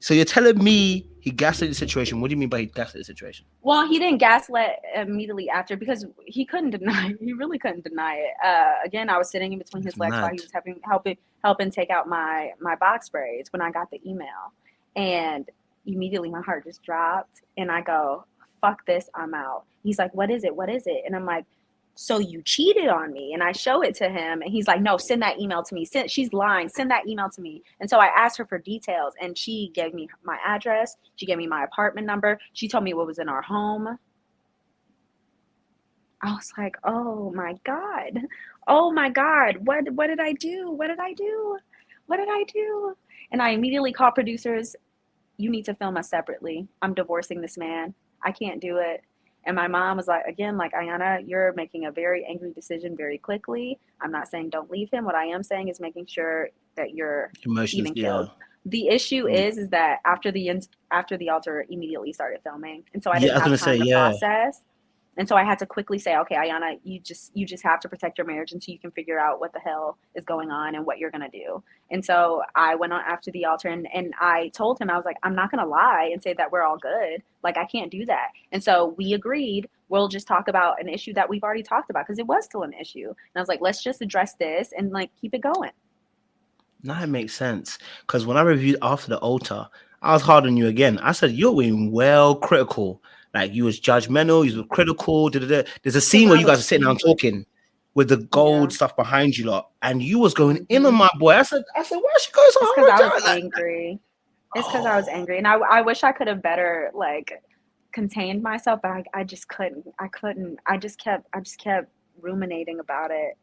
So you're telling me he gaslit the situation. What do you mean by he gaslit the situation? Well, he didn't gaslit immediately after, because he couldn't deny it. He really couldn't deny it. Again, I was sitting in between his legs while he was helping take out my box braids when I got the email. And immediately my heart just dropped. And I go, fuck this, I'm out. He's like, what is it? And I'm like, so you cheated on me. And I show it to him, and he's like, no, send that email to me. She's lying. Send that email to me. And so I asked her for details, and she gave me my address. She gave me my apartment number. She told me what was in our home. I was like, oh my God. What did I do? And I immediately called producers. You need to film us separately. I'm divorcing this man. I can't do it. And my mom was like, again, like, Iyanna, you're making a very angry decision very quickly. I'm not saying don't leave him. What I am saying is making sure that you're even killed. The issue is that after the altar immediately started filming. And so I didn't have time to process. And so I had to quickly say, okay, Iyanna, you just have to protect your marriage until you can figure out what the hell is going on and what you're going to do. And so I went on after the altar, and I told him, I was like, I'm not going to lie and say that we're all good. Like, I can't do that. And so we agreed, we'll just talk about an issue that we've already talked about, because it was still an issue. And I was like, let's just address this and, like, keep it going. Now it makes sense. Because when I reviewed after the altar, I was hard on you again. I said, you're being well critical. Like, you was judgmental, you was critical. There's a scene where you guys are sitting down talking with the gold stuff behind you lot, and you was going in on my boy. I said, why she going so hard? It's because I was angry. It's because I was angry, and I wish I could have better like contained myself, but I just couldn't. I just kept ruminating about it.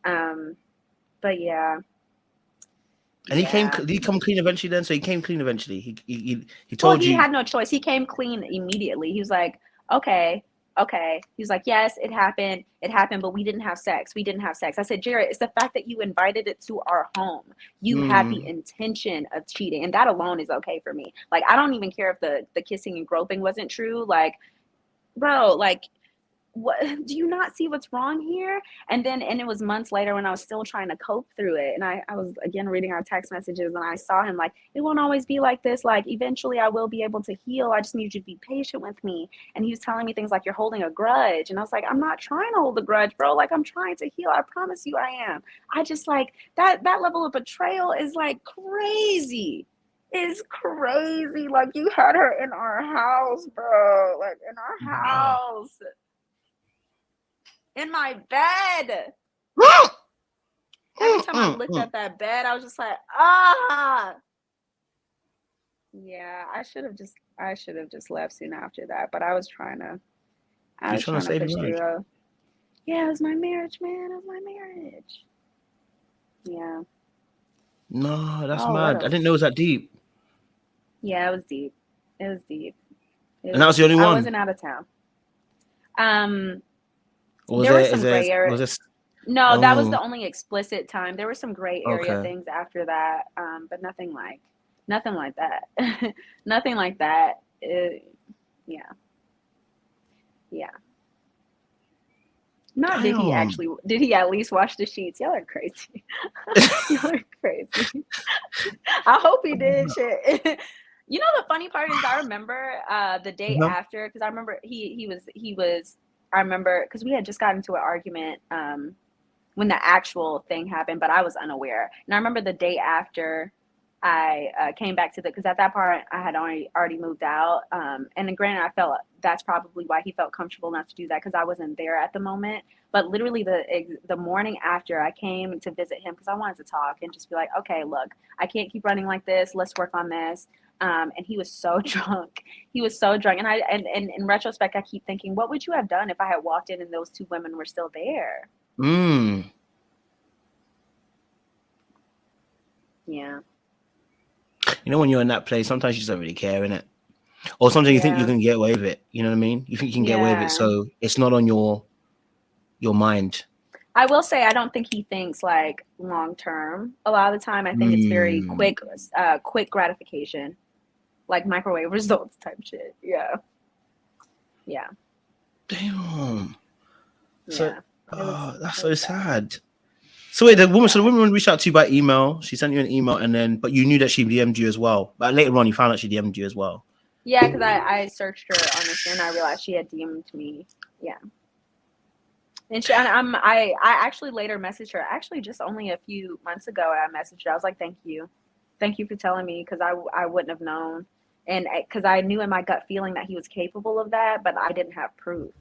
But yeah. And did he come clean eventually then? So he came clean eventually. He told you. He had no choice. He came clean immediately. He was like, okay. He was like, yes, it happened, but we didn't have sex. I said, Jarette, it's the fact that you invited it to our home. You had the intention of cheating, and that alone is okay for me. Like, I don't even care if the kissing and groping wasn't true. Like, bro, like, what, do you not see what's wrong here? And it was months later when I was still trying to cope through it, and I was again reading our text messages, and I saw him like, it won't always be like this, like eventually I will be able to heal, I just need you to be patient with me. And he was telling me things like, you're holding a grudge, and I was like, I'm not trying to hold a grudge, bro. Like, I'm trying to heal, I promise you I am. I just like that level of betrayal is like crazy. It's crazy. Like, you had her in our house, bro. Like, in our house. In my bed. Every time I looked at that bed, I was just like, ah. Yeah, I should have just left soon after that. But I was trying to push through. Yeah, it was my marriage, man. It was my marriage. Yeah. No, that's mad. I didn't know it was that deep. Yeah, it was deep. And that was the only one? I wasn't out of town. There were some gray area. No, that was the only explicit time. There were some gray area things after that, but nothing like that. Nothing like that. Yeah. Not Damn. Did he at least wash the sheets? Y'all are crazy. Y'all are crazy. I hope he did shit. You know, the funny part is I remember the day after, because I remember he was I remember because we had just gotten into an argument when the actual thing happened, but I was unaware. And I remember the day after I came back to because at that part I had already moved out. And then granted, I felt that's probably why he felt comfortable enough to do that, because I wasn't there at the moment. But literally the morning after, I came to visit him because I wanted to talk and just be like, okay, look, I can't keep running like this. Let's work on this. And he was so drunk. And in retrospect, I keep thinking, what would you have done if I had walked in and those two women were still there? Yeah. You know, when you're in that place, sometimes you just don't really care, innit? Or sometimes you think you can get away with it. You know what I mean? You think you can get away with it, so it's not on your mind. I will say I don't think he thinks like long term. A lot of the time, I think it's very quick gratification, like microwave results type shit. Yeah. Damn. So, that's so sad. So wait, the woman reached out to you by email. She sent you an email, but you knew that she DM'd you as well. But later on, you found out she DM'd you as well. Yeah, because I searched her on Instagram and I realized she had DM'd me. Yeah. And I actually later messaged her. Actually, just only a few months ago, I messaged her. I was like, thank you for telling me, because I wouldn't have known, and because I knew in my gut feeling that he was capable of that, but I didn't have proof,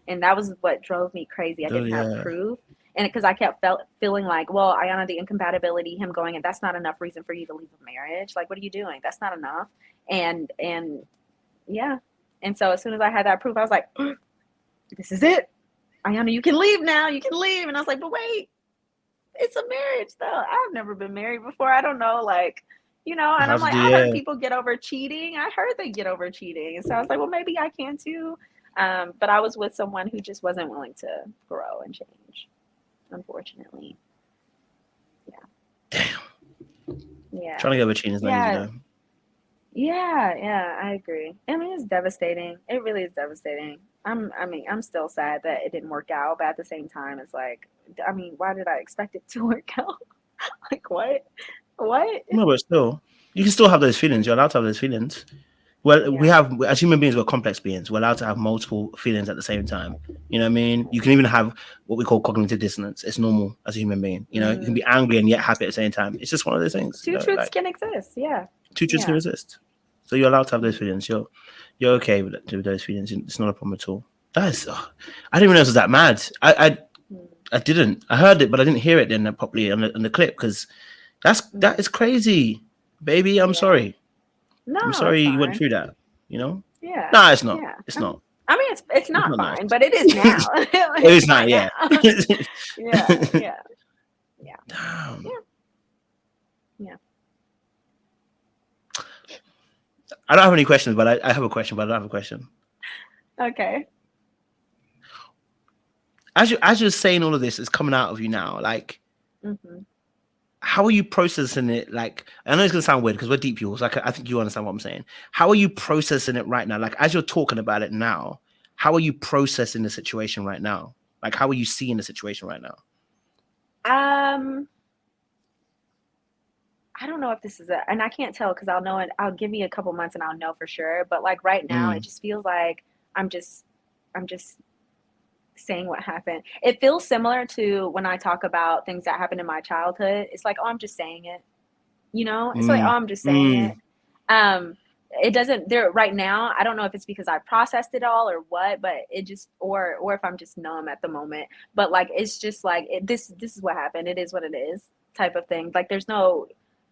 and that was what drove me crazy. I didn't have proof, and because I kept feeling like, well, Iyanna, the incompatibility, him going, and that's not enough reason for you to leave a marriage. Like, what are you doing? That's not enough. And yeah, and so as soon as I had that proof, I was like, this is it. Iyanna, you can leave now. You can leave. And I was like, but wait, it's a marriage though. I've never been married before. I don't know, like, you know, and I'm like, I heard people get over cheating. I heard they get over cheating. And so I was like, well, maybe I can too. But I was with someone who just wasn't willing to grow and change, unfortunately. Yeah. Damn. Yeah. Trying to get over cheating is not easy though. Yeah, I agree. I mean, it's devastating. It really is devastating. I'm still sad that it didn't work out, but at the same time, it's like, I mean, why did I expect it to work out? Like, what? No, but still, you can still have those feelings. You're allowed to have those feelings. Well, we have, as human beings, we're complex beings. We're allowed to have multiple feelings at the same time. You know what I mean? You can even have what we call cognitive dissonance. It's normal as a human being. You know, you can be angry and yet happy at the same time. It's just one of those things. Two truths can exist. Yeah. Two truths can exist. So you're allowed to have those feelings. You're okay with those feelings. It's not a problem at all. I didn't even know it was that mad. I didn't. I heard it, but I didn't hear it then properly on the clip because that is crazy, baby. I'm sorry. No, I'm sorry you went through that. You know? Yeah. No, it's not. Yeah. It's not. I mean, it's not fine, nice. But it is now. It is not. Yeah. Yeah. Damn. Yeah. I don't have any questions, but I have a question, but I don't have a question. Okay. As you're saying all of this, it's coming out of you now. Like, how are you processing it? Like, I know it's gonna sound weird because we're deep people, so I think you understand what I'm saying. How are you processing it right now? Like, as you're talking about it now, how are you processing the situation right now? Like, how are you seeing the situation right now? I don't know if this is and I can't tell because I'll know it. I'll give me a couple months and I'll know for sure. But like right now, it just feels like I'm just saying what happened. It feels similar to when I talk about things that happened in my childhood. It's like, oh, I'm just saying it. You know, it's like, oh, I'm just saying it. It doesn't there right now. I don't know if it's because I processed it all or what, but it just or if I'm just numb at the moment. But like it's just like this is what happened. It is what it is type of thing. Like there's no.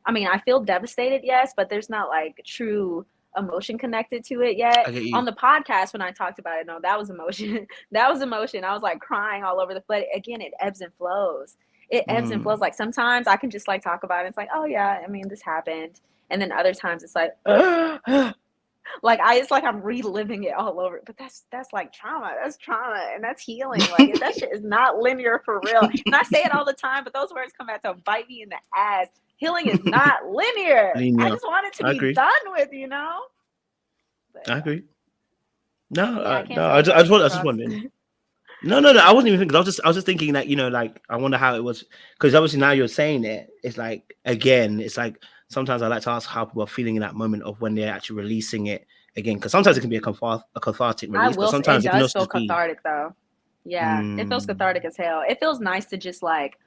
I mean, I feel devastated, yes, but there's not like true emotion connected to it yet. On the podcast, when I talked about it, no, that was emotion. That was emotion. I was like crying all over the place. Again, it ebbs and flows. It ebbs and flows. Like sometimes I can just like talk about it. It's like, oh yeah, I mean, this happened. And then other times it's like, like it's like I'm reliving it all over. But that's like trauma. That's trauma and that's healing. Like that shit is not linear for real. And I say it all the time, but those words come back to bite me in the ass. Healing is not linear. I just want it to be done with, you know. But, I agree. No, I just wondering. No. I wasn't even thinking. I was just thinking that, you know, like I wonder how it was because obviously now you're saying it. It's like again, it's like sometimes I like to ask how people are feeling in that moment of when they're actually releasing it again. Because sometimes it can be a cathartic release, but sometimes it does feel cathartic though. Yeah, it feels cathartic as hell. It feels nice to just like.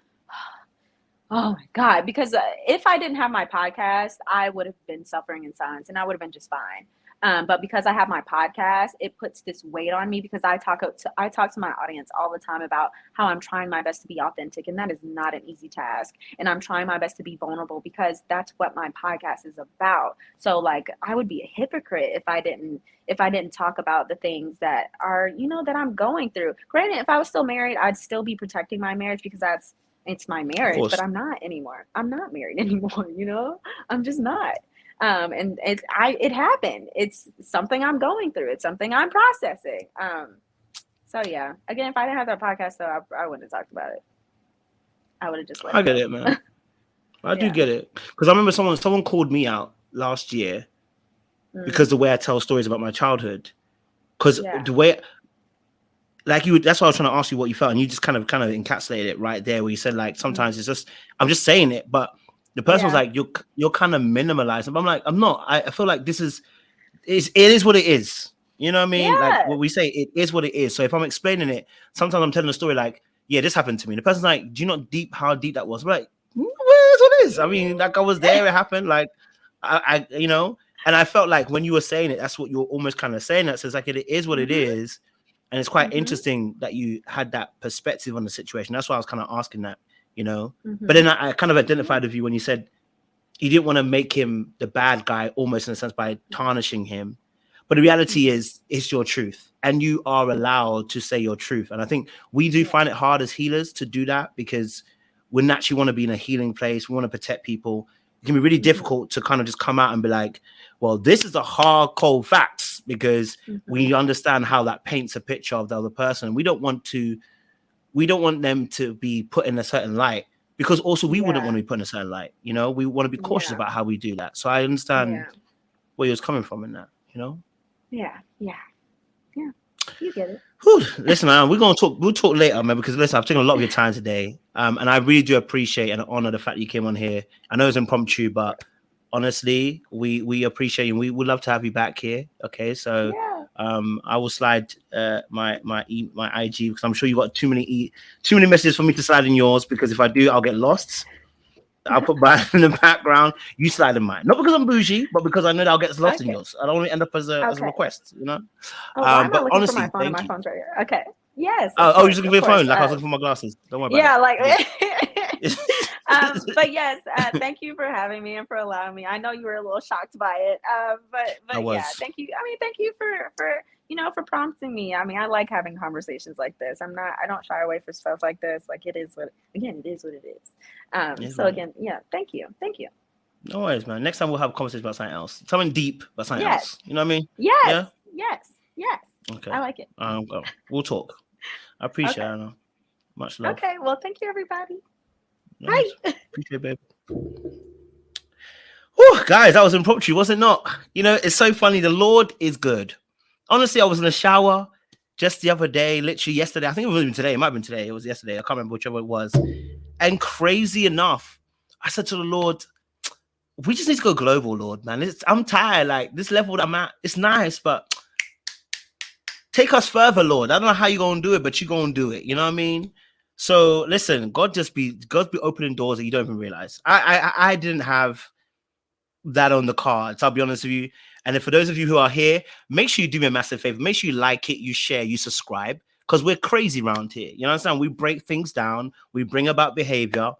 Oh my God, because if I didn't have my podcast, I would have been suffering in silence and I would have been just fine. But because I have my podcast, it puts this weight on me because I talk to my audience all the time about how I'm trying my best to be authentic. And that is not an easy task. And I'm trying my best to be vulnerable because that's what my podcast is about. So like, I would be a hypocrite if I didn't talk about the things that are, you know, that I'm going through. Granted, if I was still married, I'd still be protecting my marriage because it's my marriage, but I'm not anymore. I'm not married anymore, you know? I'm just not. And it happened. It's something I'm going through. It's something I'm processing. So yeah, again, if I didn't have that podcast though, I wouldn't have talked about it. I would have just let it go. Get it, man. I do get it. Because I remember someone called me out last year because the way I tell stories about my childhood. Because the way like that's why I was trying to ask you what you felt, and you just kind of encapsulated it right there, where you said like sometimes it's just I'm just saying it, but the person was like you're kind of minimalizing. But I'm like I'm not. I feel like it is what it is. You know what I mean? Yeah. Like what we say, it is what it is. So if I'm explaining it, sometimes I'm telling a story like, yeah, this happened to me. The person's like, do you know how deep that was? I'm like, well, it's what it is. I mean, like I was there, it happened. Like I you know, and I felt like when you were saying it, that's what you're almost kind of saying. That says like it is what it is. And it's quite interesting that you had that perspective on the situation. That's why I was kind of asking that, you know. But then I kind of identified with you when you said you didn't want to make him the bad guy, almost in a sense by tarnishing him. But the reality is, it's your truth, and you are allowed to say your truth. And I think we do find it hard as healers to do that because we naturally want to be in a healing place. We want to protect people. It can be really difficult to kind of just come out and be like, well, this is the hard, cold facts, because we understand how that paints a picture of the other person. We don't want them to be put in a certain light, because also we wouldn't want to be put in a certain light. You know, we want to be cautious about how we do that. So I understand where he was coming from in that, you know? Yeah. You get it. Whew. Listen, man, we'll talk later, man, because listen, I've taken a lot of your time today. And I really do appreciate and honor the fact you came on here. I know it's impromptu, but honestly, we appreciate you. We would love to have you back here. Okay, so I will slide my IG because I'm sure you got too many messages for me to slide in yours, because if I do, I'll get lost. I'll put mine in the background. You slide in mine, not because I'm bougie, but because I know that I'll get lost in yours. I don't want to end up as a request, you know. But honestly, for my phone? My phone's right here. Okay. Yes. You're looking for your phone? Like I was looking for my glasses. Don't worry about it. But yes, thank you for having me and for allowing me. I know you were a little shocked by it, but yeah, thank you. I mean, thank you for for prompting me. I mean, I like having conversations like this. I don't shy away for stuff like this. Like it is what it is. So again, thank you. No worries, man. Next time we'll have a conversation about something else, something deep, but something else. You know what I mean? Yes. Okay. I like it. We'll talk. I appreciate it, Anna. Much love. Okay. Well, thank you, everybody. Nice. Bye. Appreciate it, babe. Whew, guys, that was impromptu, was it not? You know, it's so funny. The Lord is good. Honestly, I was in the shower just the other day, literally yesterday. I think it wasn't even today. It might have been today. It was yesterday. I can't remember whichever it was. And crazy enough, I said to the Lord, we just need to go global, Lord, man. I'm tired. Like this level that I'm at, it's nice, but take us further, Lord. I don't know how you're going to do it, but you're going to do it. You know what I mean? So listen, God's be opening doors that you don't even realize. I didn't have that on the cards. I'll be honest with you. And for those of you who are here, make sure you do me a massive favor. Make sure you like it, you share, you subscribe, because we're crazy around here. You understand? We break things down. We bring about behavior.